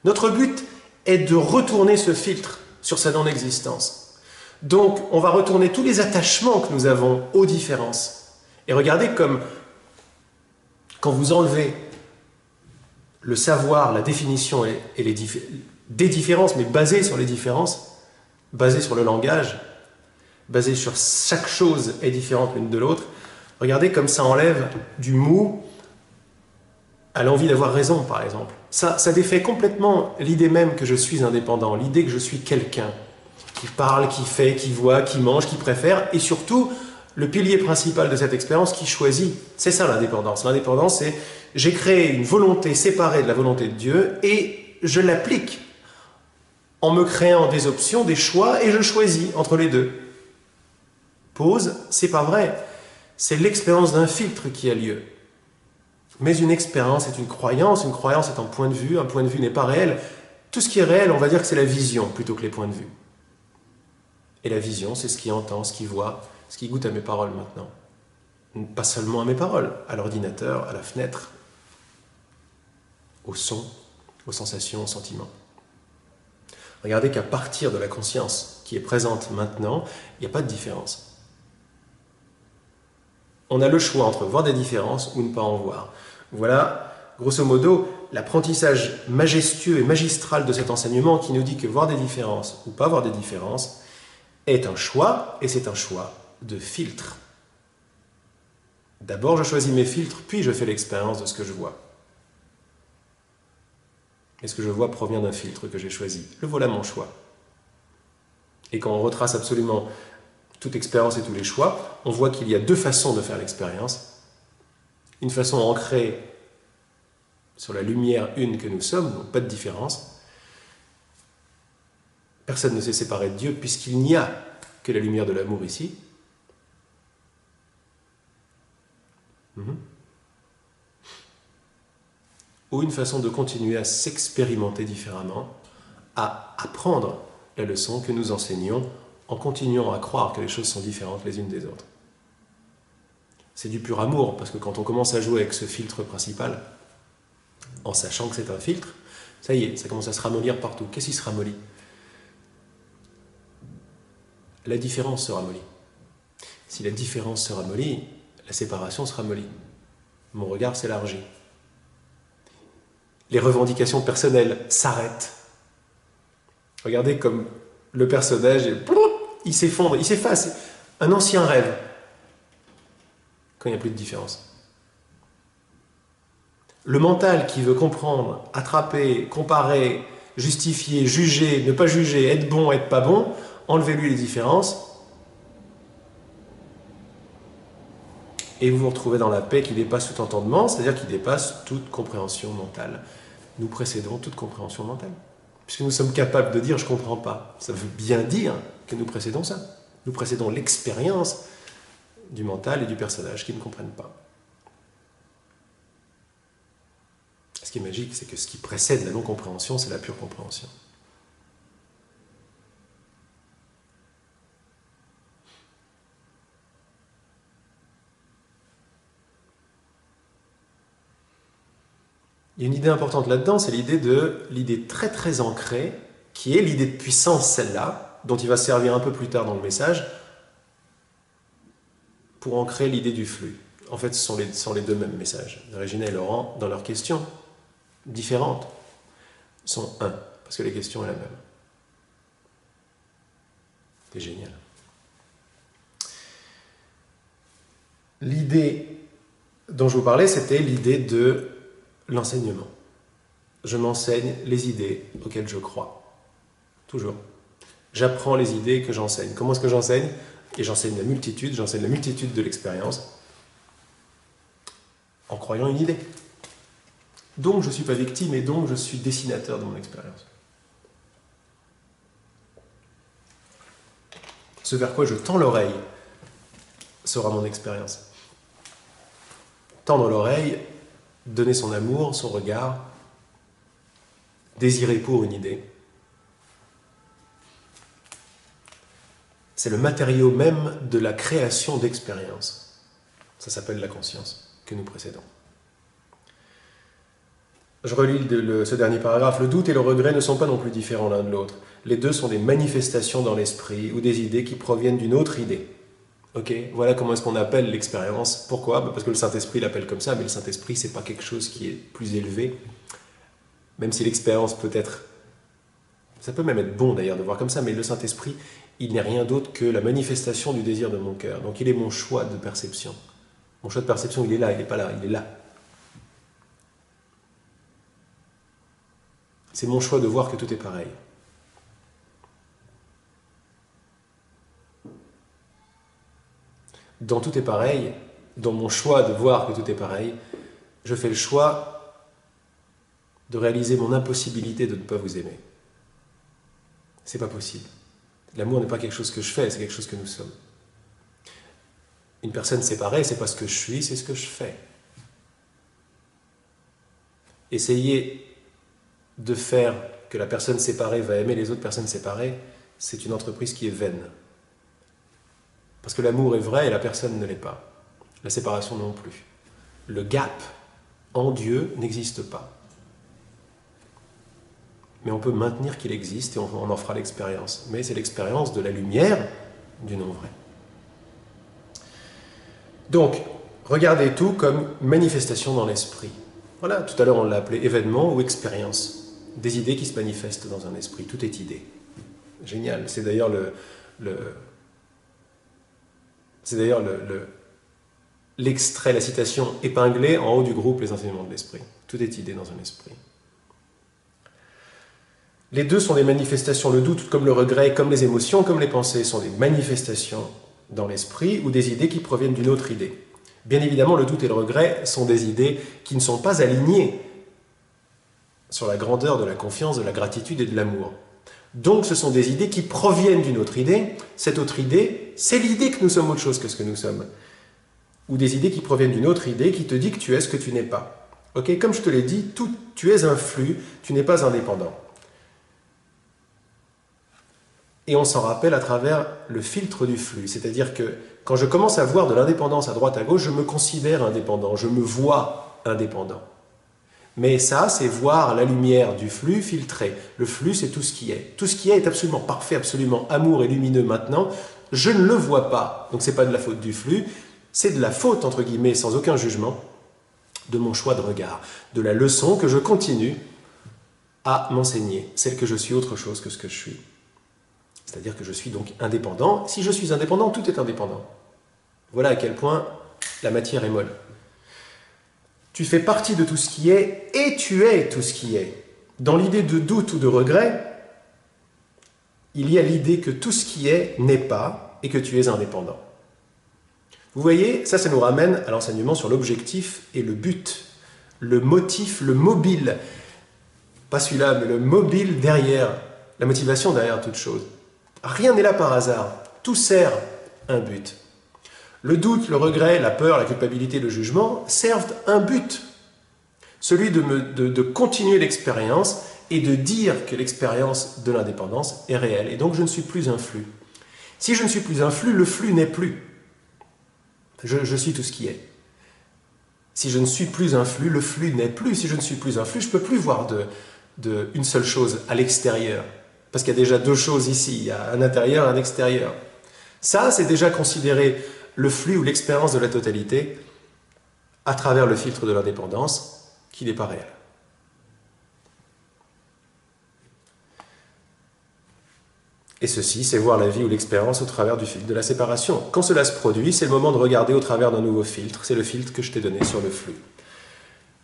Notre but est de retourner ce filtre sur sa non-existence. Donc, on va retourner tous les attachements que nous avons aux différences. Et regardez comme, quand vous enlevez le savoir, la définition et des différences, mais basées sur les différences, basé sur le langage, basé sur chaque chose est différente l'une de l'autre, regardez comme ça enlève du mou à l'envie d'avoir raison, par exemple. Ça défait complètement l'idée même que je suis indépendant, l'idée que je suis quelqu'un qui parle, qui fait, qui voit, qui mange, qui préfère, et surtout, le pilier principal de cette expérience, qui choisit. C'est ça l'indépendance. L'indépendance, c'est j'ai créé une volonté séparée de la volonté de Dieu, et je l'applique en me créant des options, des choix, et je choisis entre les deux. Pause, c'est pas vrai. C'est l'expérience d'un filtre qui a lieu. Mais une expérience est une croyance est un point de vue n'est pas réel. Tout ce qui est réel, on va dire que c'est la vision plutôt que les points de vue. Et la vision, c'est ce qui entend, ce qui voit, ce qui goûte à mes paroles maintenant. Pas seulement à mes paroles, à l'ordinateur, à la fenêtre, au son, aux sensations, aux sentiments. Regardez qu'à partir de la conscience qui est présente maintenant, il n'y a pas de différence. On a le choix entre voir des différences ou ne pas en voir. Voilà, grosso modo, l'apprentissage majestueux et magistral de cet enseignement qui nous dit que voir des différences ou pas voir des différences est un choix, et c'est un choix de filtre. D'abord, je choisis mes filtres, puis je fais l'expérience de ce que je vois. Et ce que je vois provient d'un filtre que j'ai choisi. Le voilà mon choix. Et quand on retrace absolument toute expérience et tous les choix, on voit qu'il y a deux façons de faire l'expérience. Une façon ancrée sur la lumière une que nous sommes, donc pas de différence. Personne ne s'est séparé de Dieu puisqu'il n'y a que la lumière de l'amour ici. Ou une façon de continuer à s'expérimenter différemment, à apprendre la leçon que nous enseignons en continuant à croire que les choses sont différentes les unes des autres. C'est du pur amour, parce que quand on commence à jouer avec ce filtre principal, en sachant que c'est un filtre, ça y est, ça commence à se ramollir partout. Qu'est-ce qui se ramollit? La différence se ramollit. Si la différence se ramollit, la séparation se ramollit. Mon regard s'élargit. Les revendications personnelles s'arrêtent. Regardez comme le personnage, il s'effondre, il s'efface. Un ancien rêve, quand il n'y a plus de différence. Le mental qui veut comprendre, attraper, comparer, justifier, juger, ne pas juger, être bon, être pas bon, enlevez-lui les différences, et vous vous retrouvez dans la paix qui dépasse tout entendement, c'est-à-dire qui dépasse toute compréhension mentale. Nous précédons toute compréhension mentale. Puisque nous sommes capables de dire « je ne comprends pas », ça veut bien dire que nous précédons ça. Nous précédons l'expérience du mental et du personnage qui ne comprennent pas. Ce qui est magique, c'est que ce qui précède la non-compréhension, c'est la pure compréhension. Il y a une idée importante là-dedans, c'est l'idée très très ancrée, qui est l'idée de puissance, celle-là, dont il va servir un peu plus tard dans le message, pour ancrer l'idée du flux. En fait, ce sont les deux mêmes messages. Régina et Laurent, dans leurs questions différentes, sont un, parce que la question est la même. C'est génial. L'idée dont je vous parlais, c'était l'idée de l'enseignement. Je m'enseigne les idées auxquelles je crois. Toujours. J'apprends les idées que j'enseigne. Comment est-ce que j'enseigne? Et j'enseigne la multitude de l'expérience en croyant une idée. Donc je ne suis pas victime et donc je suis dessinateur de mon expérience. Ce vers quoi je tends l'oreille sera mon expérience. Tendre l'oreille, donner son amour, son regard, désirer pour une idée. C'est le matériau même de la création d'expérience. Ça s'appelle la conscience que nous précédons. Je relis ce dernier paragraphe. Le doute et le regret ne sont pas non plus différents l'un de l'autre. Les deux sont des manifestations dans l'esprit ou des idées qui proviennent d'une autre idée. Ok, voilà comment est-ce qu'on appelle l'expérience. Pourquoi? Parce que le Saint-Esprit l'appelle comme ça, mais le Saint-Esprit, c'est pas quelque chose qui est plus élevé. Même si l'expérience peut être Ça peut même être bon d'ailleurs de voir comme ça, mais le Saint-Esprit, il n'est rien d'autre que la manifestation du désir de mon cœur. Donc il est mon choix de perception. Mon choix de perception, il est là, il n'est pas là, il est là. C'est mon choix de voir que tout est pareil. Dans tout est pareil, dans mon choix de voir que tout est pareil, je fais le choix de réaliser mon impossibilité de ne pas vous aimer. C'est pas possible. L'amour n'est pas quelque chose que je fais, c'est quelque chose que nous sommes. Une personne séparée, c'est pas ce que je suis, c'est ce que je fais. Essayer de faire que la personne séparée va aimer les autres personnes séparées, c'est une entreprise qui est vaine. Parce que l'amour est vrai et la personne ne l'est pas. La séparation non plus. Le gap en Dieu n'existe pas. Mais on peut maintenir qu'il existe et on en fera l'expérience. Mais c'est l'expérience de la lumière du non vrai. Donc, regardez tout comme manifestation dans l'esprit. Voilà, tout à l'heure on l'a appelé événement ou expérience. Des idées qui se manifestent dans un esprit. Tout est idée. Génial. C'est d'ailleurs l'extrait, la citation épinglée en haut du groupe Les enseignements de l'esprit. Tout est idée dans un esprit. Les deux sont des manifestations. Le doute, comme le regret, comme les émotions, comme les pensées, sont des manifestations dans l'esprit ou des idées qui proviennent d'une autre idée. Bien évidemment, le doute et le regret sont des idées qui ne sont pas alignées sur la grandeur de la confiance, de la gratitude et de l'amour. Donc ce sont des idées qui proviennent d'une autre idée. Cette autre idée, c'est l'idée que nous sommes autre chose que ce que nous sommes. Ou des idées qui proviennent d'une autre idée qui te dit que tu es ce que tu n'es pas. Ok, comme je te l'ai dit, tu es un flux, tu n'es pas indépendant. Et on s'en rappelle à travers le filtre du flux. C'est-à-dire que quand je commence à voir de l'indépendance à droite à gauche, je me considère indépendant, je me vois indépendant. Mais ça, c'est voir la lumière du flux filtré. Le flux, c'est tout ce qui est. Tout ce qui est absolument parfait, absolument amour et lumineux maintenant. Je ne le vois pas. Donc, ce n'est pas de la faute du flux. C'est de la faute, entre guillemets, sans aucun jugement, de mon choix de regard. De la leçon que je continue à m'enseigner. Celle que je suis autre chose que ce que je suis. C'est-à-dire que je suis donc indépendant. Si je suis indépendant, tout est indépendant. Voilà à quel point la matière est molle. Tu fais partie de tout ce qui est et tu es tout ce qui est. Dans l'idée de doute ou de regret, il y a l'idée que tout ce qui est n'est pas et que tu es indépendant. Vous voyez, ça nous ramène à l'enseignement sur l'objectif et le but, le motif, le mobile. Pas celui-là, mais le mobile derrière, la motivation derrière toute chose. Rien n'est là par hasard, tout sert un but. Le doute, le regret, la peur, la culpabilité, le jugement servent un but. Celui de continuer l'expérience et de dire que l'expérience de l'indépendance est réelle. Et donc je ne suis plus un flux. Si je ne suis plus un flux, le flux n'est plus. Je suis tout ce qui est. Si je ne suis plus un flux, le flux n'est plus. Si je ne suis plus un flux, je ne peux plus voir une seule chose à l'extérieur. Parce qu'il y a déjà deux choses ici. Il y a un intérieur et un extérieur. Ça, c'est déjà considéré le flux ou l'expérience de la totalité à travers le filtre de l'indépendance qui n'est pas réel. Et ceci, c'est voir la vie ou l'expérience au travers du filtre de la séparation. Quand cela se produit, c'est le moment de regarder au travers d'un nouveau filtre. C'est le filtre que je t'ai donné sur le flux.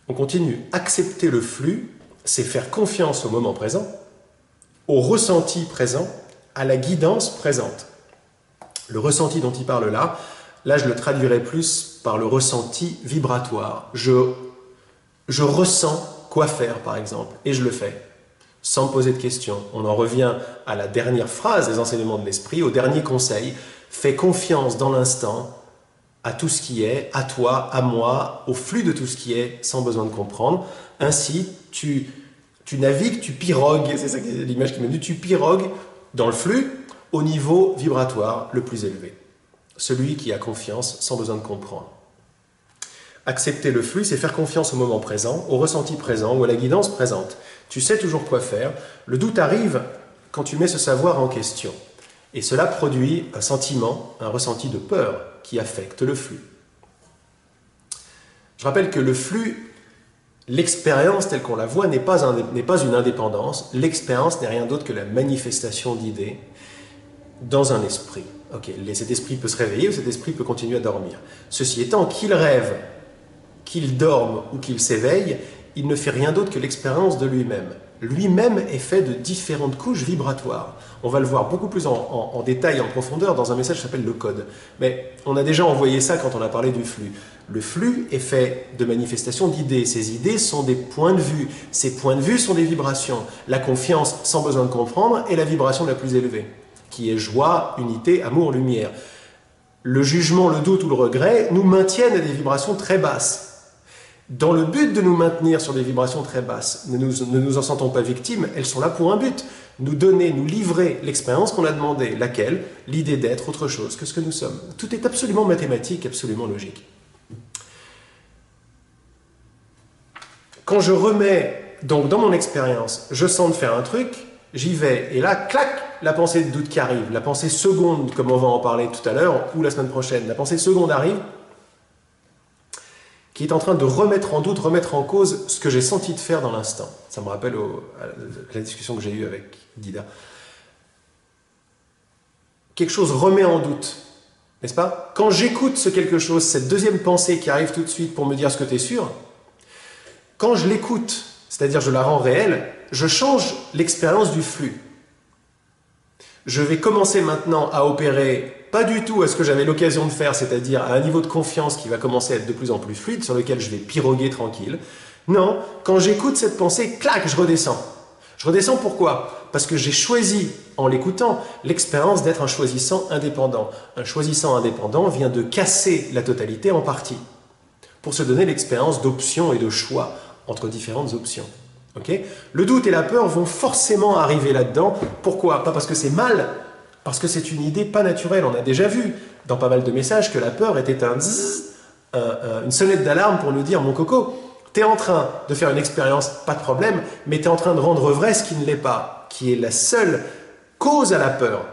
On continue. Accepter le flux, c'est faire confiance au moment présent, au ressenti présent, à la guidance présente. Le ressenti dont il parle là, je le traduirais plus par le ressenti vibratoire. Je ressens quoi faire, par exemple, et je le fais, sans me poser de questions. On en revient à la dernière phrase des enseignements de l'esprit, au dernier conseil. Fais confiance dans l'instant à tout ce qui est, à toi, à moi, au flux de tout ce qui est, sans besoin de comprendre. Ainsi, tu navigues, tu pirogues, c'est ça l'image qui m'a dit, tu pirogues dans le flux au niveau vibratoire le plus élevé. Celui qui a confiance sans besoin de comprendre. Accepter le flux, c'est faire confiance au moment présent, au ressenti présent ou à la guidance présente. Tu sais toujours quoi faire. Le doute arrive quand tu mets ce savoir en question. Et cela produit un sentiment, un ressenti de peur qui affecte le flux. Je rappelle que le flux L'expérience telle qu'on la voit n'est pas une indépendance. L'expérience n'est rien d'autre que la manifestation d'idées dans un esprit. Ok, cet esprit peut se réveiller ou cet esprit peut continuer à dormir. Ceci étant, qu'il rêve, qu'il dorme ou qu'il s'éveille, il ne fait rien d'autre que l'expérience de lui-même. Lui-même est fait de différentes couches vibratoires. On va le voir beaucoup plus en détail, en profondeur, dans un message qui s'appelle le code. Mais on a déjà envoyé ça quand on a parlé du flux. Le flux est fait de manifestations d'idées. Ces idées sont des points de vue. Ces points de vue sont des vibrations. La confiance, sans besoin de comprendre, est la vibration la plus élevée, qui est joie, unité, amour, lumière. Le jugement, le doute ou le regret nous maintiennent à des vibrations très basses. Dans le but de nous maintenir sur des vibrations très basses, ne nous en sentons pas victimes, elles sont là pour un but. Nous donner, nous livrer l'expérience qu'on a demandée, laquelle? L'idée d'être autre chose que ce que nous sommes. Tout est absolument mathématique, absolument logique. Quand je remets, donc dans mon expérience, je sens de faire un truc, j'y vais, et là, clac, la pensée de doute qui arrive, la pensée seconde, comme on va en parler tout à l'heure, ou la semaine prochaine, la pensée seconde arrive, qui est en train de remettre en doute, remettre en cause ce que j'ai senti de faire dans l'instant. Ça me rappelle à la discussion que j'ai eue avec Dida. Quelque chose remet en doute, n'est-ce pas? Quand j'écoute ce quelque chose, cette deuxième pensée qui arrive tout de suite pour me dire ce que tu es sûr, quand je l'écoute, c'est-à-dire je la rends réelle, je change l'expérience du flux. Je vais commencer maintenant à opérer pas du tout à ce que j'avais l'occasion de faire, c'est-à-dire à un niveau de confiance qui va commencer à être de plus en plus fluide, sur lequel je vais piroguer tranquille. Non, quand j'écoute cette pensée, clac, je redescends. Je redescends pourquoi? Parce que j'ai choisi, en l'écoutant, l'expérience d'être un choisissant indépendant. Un choisissant indépendant vient de casser la totalité en partie, pour se donner l'expérience d'options et de choix entre différentes options. Okay? Le doute et la peur vont forcément arriver là-dedans. Pourquoi? Pas parce que c'est mal, parce que c'est une idée pas naturelle. On a déjà vu dans pas mal de messages que la peur était une sonnette d'alarme pour nous dire « Mon coco, tu es en train de faire une expérience, pas de problème, mais tu es en train de rendre vrai ce qui ne l'est pas, qui est la seule cause à la peur. »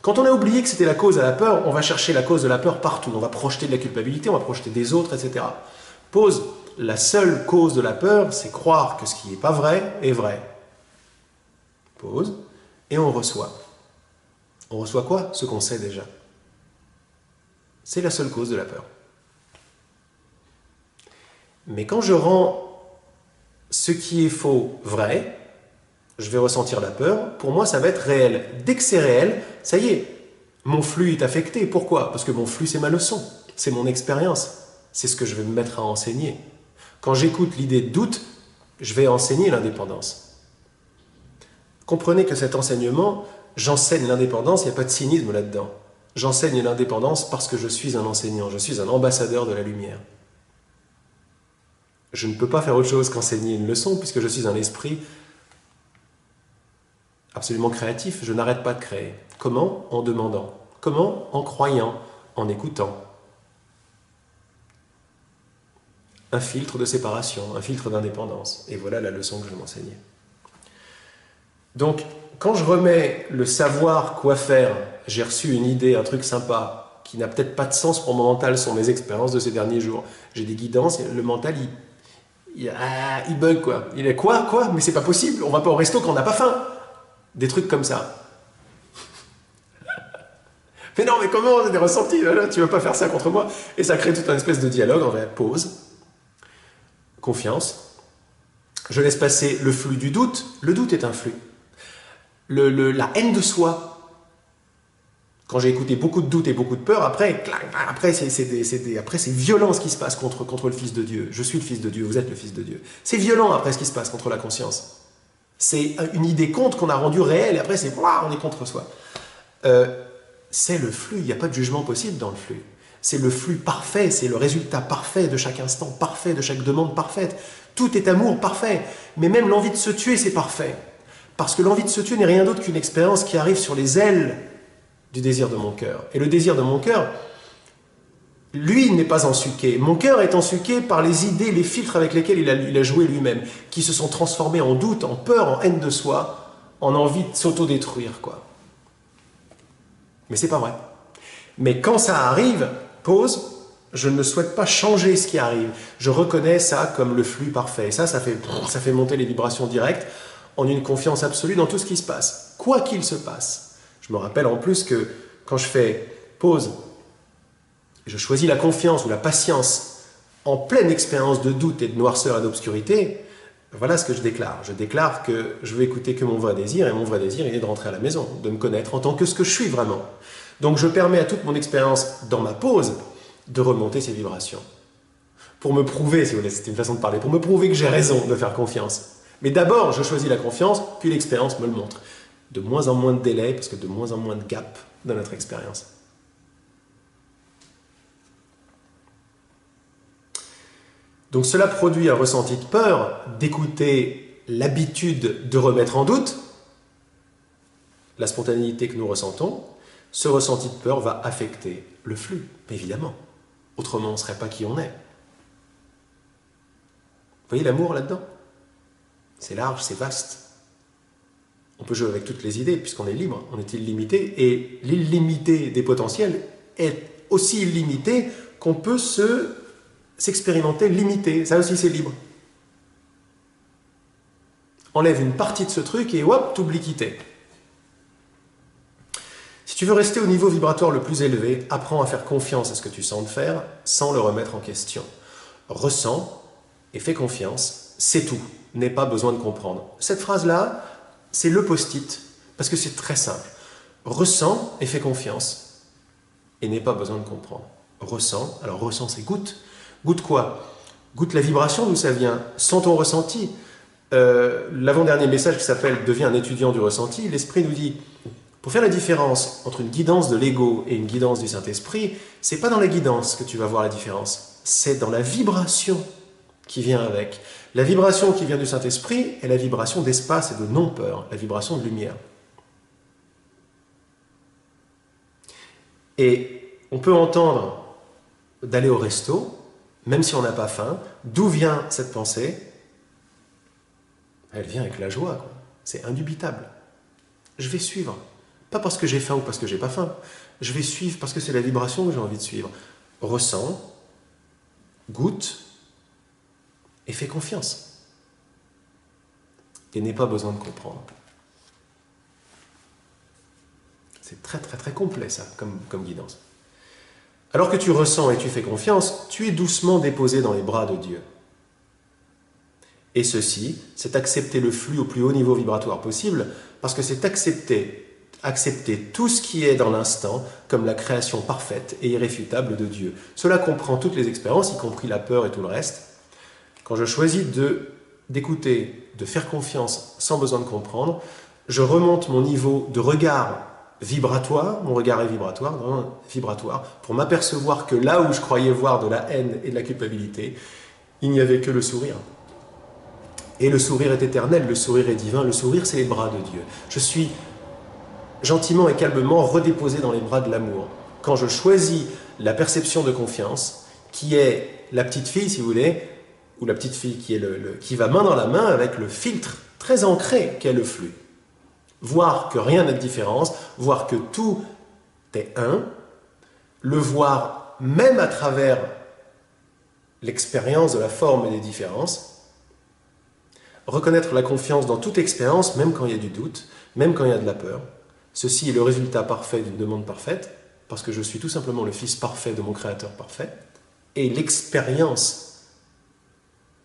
Quand on a oublié que c'était la cause à la peur, on va chercher la cause de la peur partout. On va projeter de la culpabilité, on va projeter des autres, etc. Pause. La seule cause de la peur, c'est croire que ce qui n'est pas vrai est vrai. Pause. Et on reçoit. On reçoit quoi? Ce qu'on sait déjà. C'est la seule cause de la peur. Mais quand je rends ce qui est faux vrai, je vais ressentir la peur. Pour moi, ça va être réel. Dès que c'est réel, ça y est, mon flux est affecté. Pourquoi? Parce que mon flux, c'est ma leçon. C'est mon expérience. C'est ce que je vais me mettre à enseigner. Quand j'écoute l'idée de doute, je vais enseigner l'indépendance. Comprenez que cet enseignement, j'enseigne l'indépendance, il n'y a pas de cynisme là-dedans. J'enseigne l'indépendance parce que je suis un enseignant, je suis un ambassadeur de la lumière. Je ne peux pas faire autre chose qu'enseigner une leçon puisque je suis un esprit absolument créatif. Je n'arrête pas de créer. Comment? En demandant. Comment? En croyant, en écoutant. Un filtre de séparation, un filtre d'indépendance. Et voilà la leçon que je vais m'enseigner. Donc, quand je remets le savoir quoi faire, j'ai reçu une idée, un truc sympa, qui n'a peut-être pas de sens pour mon mental sur mes expériences de ces derniers jours. J'ai des guidances, et le mental, il bug quoi. Il est quoi? Mais c'est pas possible, on va pas au resto quand on n'a pas faim. Des trucs comme ça. Mais non, mais comment? J'ai des ressentis, là, tu veux pas faire ça contre moi? Et ça crée toute une espèce de dialogue, en vrai, pause. Confiance. Je laisse passer le flux du doute. Le doute est un flux. La haine de soi. Quand j'ai écouté beaucoup de doute et beaucoup de peur, après c'est violent ce qui se passe contre le Fils de Dieu. Je suis le Fils de Dieu, vous êtes le Fils de Dieu. C'est violent après ce qui se passe contre la conscience. C'est une idée contre qu'on a rendue réelle et après c'est on est contre soi. C'est le flux, il n'y a pas de jugement possible dans le flux. C'est le flux parfait, c'est le résultat parfait de chaque instant parfait, de chaque demande parfaite. Tout est amour parfait. Mais même l'envie de se tuer, c'est parfait. Parce que l'envie de se tuer n'est rien d'autre qu'une expérience qui arrive sur les ailes du désir de mon cœur. Et le désir de mon cœur, lui, n'est pas ensuqué. Mon cœur est ensuqué par les idées, les filtres avec lesquels il a joué lui-même, qui se sont transformés en doute, en peur, en haine de soi, en envie de s'autodétruire, quoi. Mais c'est pas vrai. Mais quand ça arrive, pause, Je ne souhaite pas changer ce qui arrive. Je reconnais ça comme le flux parfait. Et ça fait monter les vibrations directes en une confiance absolue dans tout ce qui se passe, quoi qu'il se passe. Je me rappelle en plus que quand je fais pause, je choisis la confiance ou la patience en pleine expérience de doute et de noirceur et d'obscurité. Voilà ce que je déclare. Je déclare que je veux écouter que mon vrai désir, et mon vrai désir, il est de rentrer à la maison, de me connaître en tant que ce que je suis vraiment. Donc je permets à toute mon expérience dans ma pause de remonter ces vibrations. Pour me prouver, si vous voulez, c'était une façon de parler, pour me prouver que j'ai raison de faire confiance. Mais d'abord, je choisis la confiance, puis l'expérience me le montre. De moins en moins de délai, parce que de moins en moins de gap dans notre expérience. Donc cela produit un ressenti de peur, d'écouter l'habitude de remettre en doute la spontanéité que nous ressentons. Ce ressenti de peur va affecter le flux, évidemment. Autrement, on ne serait pas qui on est. Vous voyez l'amour là-dedans? C'est large, c'est vaste. On peut jouer avec toutes les idées puisqu'on est libre, on est illimité. Et l'illimité des potentiels est aussi illimité qu'on peut s'expérimenter limité. Ça aussi, c'est libre. Enlève une partie de ce truc et hop, t'oublies qui t'es. Si tu veux rester au niveau vibratoire le plus élevé, apprends à faire confiance à ce que tu sens de faire sans le remettre en question. Ressens et fais confiance, c'est tout. N'aie pas besoin de comprendre. Cette phrase-là, c'est le post-it, parce que c'est très simple. Ressens et fais confiance, et n'aie pas besoin de comprendre. Ressens, alors ressens c'est goûte. Goûte quoi? Goûte la vibration d'où ça vient, sens ton ressenti. L'avant-dernier message qui s'appelle « Deviens un étudiant du ressenti », l'Esprit nous dit, pour faire la différence entre une guidance de l'ego et une guidance du Saint-Esprit, c'est pas dans la guidance que tu vas voir la différence, c'est dans la vibration qui vient avec. La vibration qui vient du Saint-Esprit est la vibration d'espace et de non-peur, la vibration de lumière. Et on peut entendre d'aller au resto, même si on n'a pas faim. D'où vient cette pensée? Elle vient avec la joie, quoi. C'est indubitable. Je vais suivre. Pas parce que j'ai faim ou parce que j'ai pas faim. Je vais suivre parce que c'est la vibration que j'ai envie de suivre. Ressens, goûte et fais confiance. Et n'aie pas besoin de comprendre. C'est très très très complet ça, comme guidance. Alors que tu ressens et tu fais confiance, tu es doucement déposé dans les bras de Dieu. Et ceci, c'est accepter le flux au plus haut niveau vibratoire possible, parce que c'est accepter tout ce qui est dans l'instant comme la création parfaite et irréfutable de Dieu. Cela comprend toutes les expériences, y compris la peur et tout le reste. Quand je choisis d'écouter, de faire confiance sans besoin de comprendre, je remonte mon niveau de regard vibratoire, mon regard est vibratoire, pour m'apercevoir que là où je croyais voir de la haine et de la culpabilité, il n'y avait que le sourire. Et le sourire est éternel, le sourire est divin, le sourire c'est les bras de Dieu. Je suis gentiment et calmement redéposé dans les bras de l'amour. Quand je choisis la perception de confiance, qui est la petite fille, si vous voulez, ou la petite fille qui va main dans la main avec le filtre très ancré qu'est le flux. Voir que rien n'a de différence, voir que tout est un, le voir même à travers l'expérience de la forme et des différences, reconnaître la confiance dans toute expérience, même quand il y a du doute, même quand il y a de la peur. Ceci est le résultat parfait d'une demande parfaite, parce que je suis tout simplement le fils parfait de mon créateur parfait, et l'expérience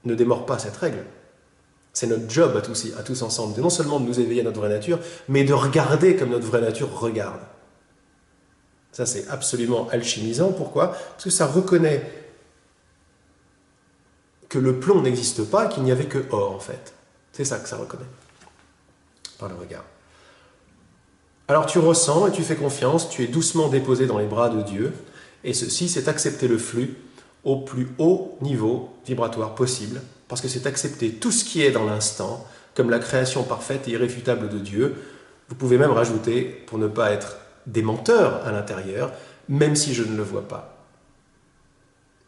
ne démord pas cette règle. C'est notre job à tous ensemble, de non seulement de nous éveiller à notre vraie nature, mais de regarder comme notre vraie nature regarde. Ça, c'est absolument alchimisant. Pourquoi? Parce que ça reconnaît que le plomb n'existe pas, qu'il n'y avait que or, en fait. C'est ça que ça reconnaît, par le regard. Alors tu ressens et tu fais confiance, tu es doucement déposé dans les bras de Dieu, et ceci, c'est accepter le flux au plus haut niveau vibratoire possible, parce que c'est accepter tout ce qui est dans l'instant, comme la création parfaite et irréfutable de Dieu. Vous pouvez même rajouter, pour ne pas être des menteurs à l'intérieur, même si je ne le vois pas.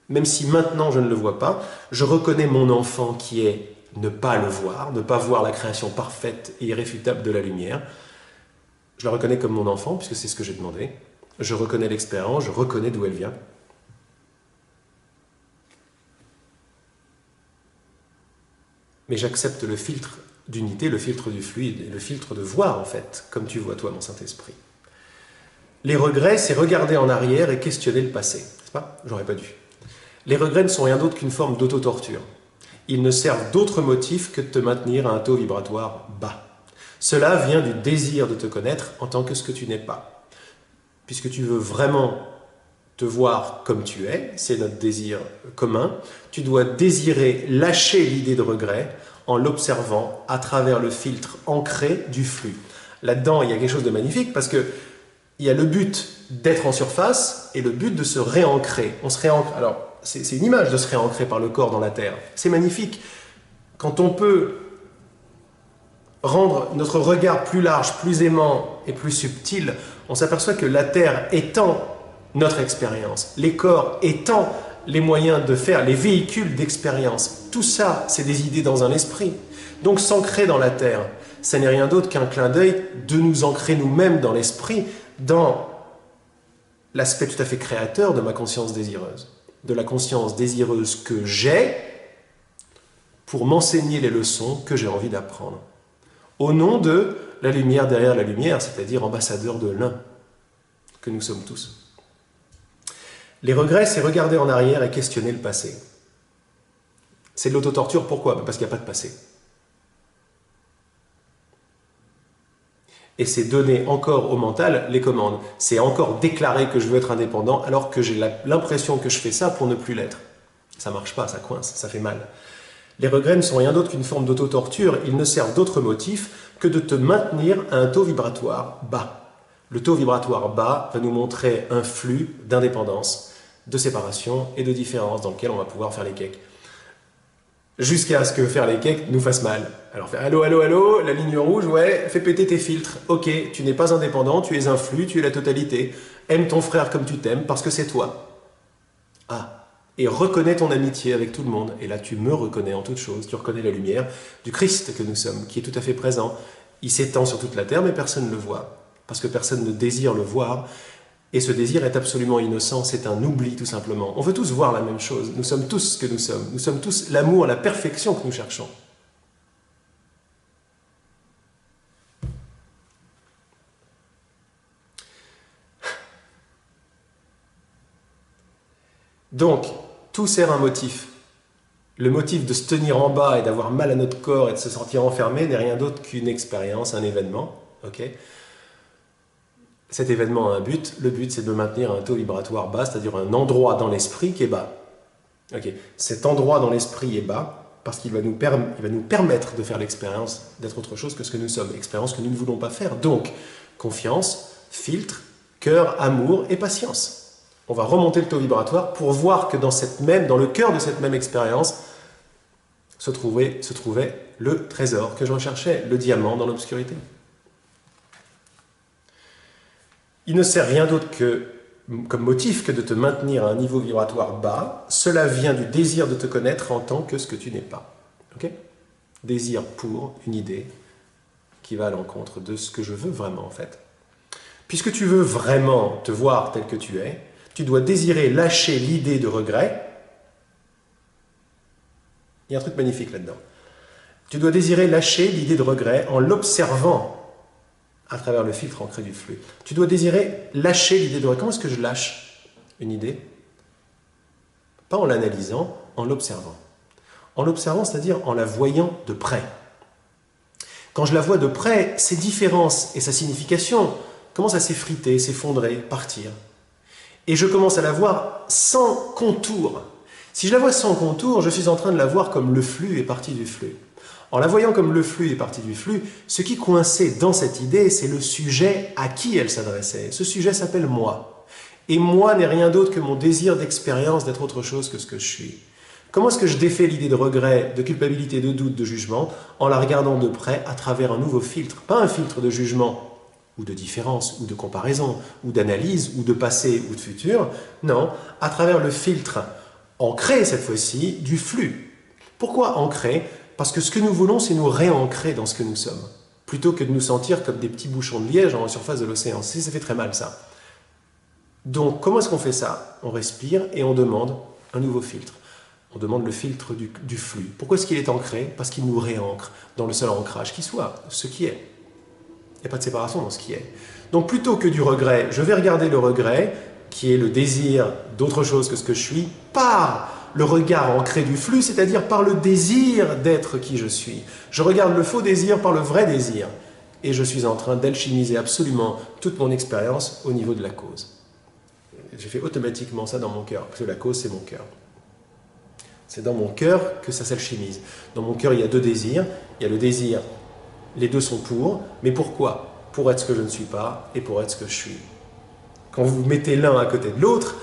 Même si maintenant je ne le vois pas, je reconnais mon enfant qui est ne pas le voir, ne pas voir la création parfaite et irréfutable de la lumière. Je la reconnais comme mon enfant, puisque c'est ce que j'ai demandé. Je reconnais l'expérience, je reconnais d'où elle vient. mais j'accepte le filtre d'unité, le filtre du fluide, et le filtre de voir, en fait, comme tu vois, toi, mon Saint-Esprit. Les regrets, c'est regarder en arrière et questionner le passé. N'est-ce pas? J'aurais pas dû. Les regrets ne sont rien d'autre qu'une forme d'auto-torture. Ils ne servent d'autre motif que de te maintenir à un taux vibratoire bas. Cela vient du désir de te connaître en tant que ce que tu n'es pas. Puisque tu veux vraiment te voir comme tu es, c'est notre désir commun, tu dois désirer lâcher l'idée de regret en l'observant à travers le filtre ancré du flux. Là-dedans, il y a quelque chose de magnifique parce que il y a le but d'être en surface et le but de se réancrer. On se réancre. Alors, c'est une image de se réancrer par le corps dans la terre. C'est magnifique. Quand on peut rendre notre regard plus large, plus aimant et plus subtil, on s'aperçoit que la terre étant notre expérience, les corps étant les moyens de faire, les véhicules d'expérience, tout ça, c'est des idées dans un esprit. Donc s'ancrer dans la terre, ça n'est rien d'autre qu'un clin d'œil de nous ancrer nous-mêmes dans l'esprit, dans l'aspect tout à fait créateur de ma conscience désireuse, de la conscience désireuse que j'ai pour m'enseigner les leçons que j'ai envie d'apprendre. Au nom de la lumière derrière la lumière, c'est-à-dire ambassadeur de l'un, que nous sommes tous. Les regrets, c'est regarder en arrière et questionner le passé. C'est de l'autotorture, pourquoi? Parce qu'il n'y a pas de passé. Et c'est donner encore au mental les commandes. C'est encore déclarer que je veux être indépendant alors que j'ai l'impression que je fais ça pour ne plus l'être. Ça ne marche pas, ça coince, ça fait mal. Les regrets ne sont rien d'autre qu'une forme d'autotorture. Ils ne servent d'autre motif que de te maintenir à un taux vibratoire bas. Le taux vibratoire bas va nous montrer un flux d'indépendance, de séparation et de différence dans lequel on va pouvoir faire les cakes. Jusqu'à ce que faire les cakes nous fasse mal. Alors, allô, allô, allô, la ligne rouge, ouais, fais péter tes filtres. Ok, tu n'es pas indépendant, tu es un flux, tu es la totalité. Aime ton frère comme tu t'aimes parce que c'est toi. Ah, et reconnais ton amitié avec tout le monde. Et là, tu me reconnais en toute chose. Tu reconnais la lumière du Christ que nous sommes, qui est tout à fait présent. Il s'étend sur toute la terre, mais personne ne le voit. Parce que personne ne désire le voir. Et ce désir est absolument innocent, c'est un oubli tout simplement. On veut tous voir la même chose, nous sommes tous ce que nous sommes. Nous sommes tous l'amour, la perfection que nous cherchons. Donc, tout sert un motif. Le motif de se tenir en bas et d'avoir mal à notre corps et de se sentir enfermé n'est rien d'autre qu'une expérience, un événement. Okay. Cet événement a un but. Le but, c'est de maintenir un taux vibratoire bas, c'est-à-dire un endroit dans l'esprit qui est bas. Okay. Cet endroit dans l'esprit est bas parce qu'il va nous permettre de faire l'expérience d'être autre chose que ce que nous sommes. Expérience que nous ne voulons pas faire. Donc, confiance, filtre, cœur, amour et patience. On va remonter le taux vibratoire pour voir que dans le cœur de cette même expérience se trouvait le trésor que je recherchais, le diamant dans l'obscurité. Il ne sert rien d'autre comme motif que de te maintenir à un niveau vibratoire bas. Cela vient du désir de te connaître en tant que ce que tu n'es pas. Okay? Désir pour une idée qui va à l'encontre de ce que je veux vraiment en fait. Puisque tu veux vraiment te voir tel que tu es, tu dois désirer lâcher l'idée de regret. Il y a un truc magnifique là-dedans. Tu dois désirer lâcher l'idée de regret en l'observant à travers le filtre ancré du flux. Tu dois désirer lâcher l'idée de regret. Comment est-ce que je lâche une idée? Pas en l'analysant, en l'observant. En l'observant, c'est-à-dire en la voyant de près. Quand je la vois de près, ses différences et sa signification commencent à s'effriter, s'effondrer, partir. Et je commence à la voir sans contour. Si je la vois sans contour, je suis en train de la voir comme le flux est parti du flux. En la voyant comme le flux est parti du flux, ce qui coinçait dans cette idée, c'est le sujet à qui elle s'adressait. Ce sujet s'appelle moi. Et moi n'est rien d'autre que mon désir d'expérience d'être autre chose que ce que je suis. Comment est-ce que je défais l'idée de regret, de culpabilité, de doute, de jugement, en la regardant de près à travers un nouveau filtre? Pas un filtre de jugement, ou de différence, ou de comparaison, ou d'analyse, ou de passé, ou de futur. Non, à travers le filtre ancré, cette fois-ci, du flux. Pourquoi ancré? Parce que ce que nous voulons, c'est nous réancrer dans ce que nous sommes, plutôt que de nous sentir comme des petits bouchons de liège en surface de l'océan. Ça fait très mal, ça. Donc, comment est-ce qu'on fait ça? On respire et on demande un nouveau filtre. On demande le filtre du flux. Pourquoi est-ce qu'il est ancré? Parce qu'il nous réancre dans le seul ancrage qui soit, ce qui est. Il n'y a pas de séparation dans ce qui est. Donc plutôt que du regret, je vais regarder le regret, qui est le désir d'autre chose que ce que je suis, par le regard ancré du flux, c'est-à-dire par le désir d'être qui je suis. Je regarde le faux désir par le vrai désir. Et je suis en train d'alchimiser absolument toute mon expérience au niveau de la cause. J'ai fait automatiquement ça dans mon cœur, parce que la cause, c'est mon cœur. C'est dans mon cœur que ça s'alchimise. Dans mon cœur, il y a deux désirs. Il y a le désir, les deux sont pour, mais pourquoi? Pour être ce que je ne suis pas et pour être ce que je suis. Quand vous mettez l'un à côté de l'autre,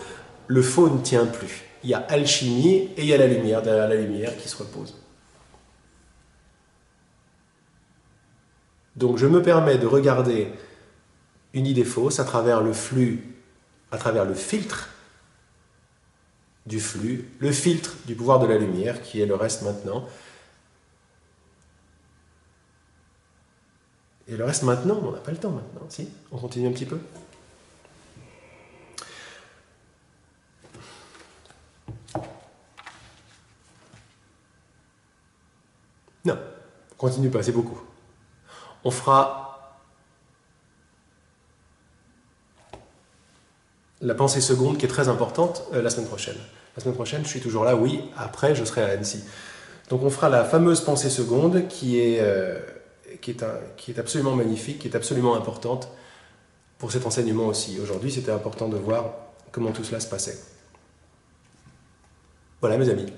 le faux ne tient plus. Il y a alchimie et il y a la lumière, derrière la lumière qui se repose. Donc je me permets de regarder une idée fausse à travers le flux, à travers le filtre du flux, le filtre du pouvoir de la lumière, qui est le reste maintenant. Et le reste maintenant, on n'a pas le temps maintenant, si? On continue un petit peu? Non, on continue pas, c'est beaucoup. On fera la pensée seconde qui est très importante la semaine prochaine. La semaine prochaine, je suis toujours là, oui, après je serai à Annecy. Donc on fera la fameuse pensée seconde qui est absolument magnifique, qui est absolument importante pour cet enseignement aussi. Aujourd'hui, c'était important de voir comment tout cela se passait. Voilà mes amis.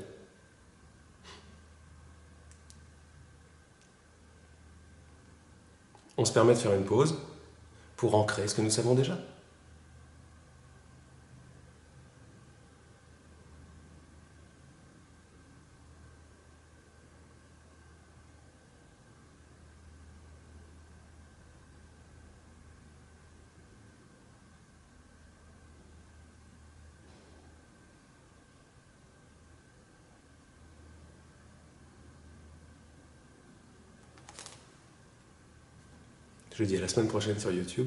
On se permet de faire une pause pour ancrer ce que nous savons déjà. Je dis à la semaine prochaine sur YouTube.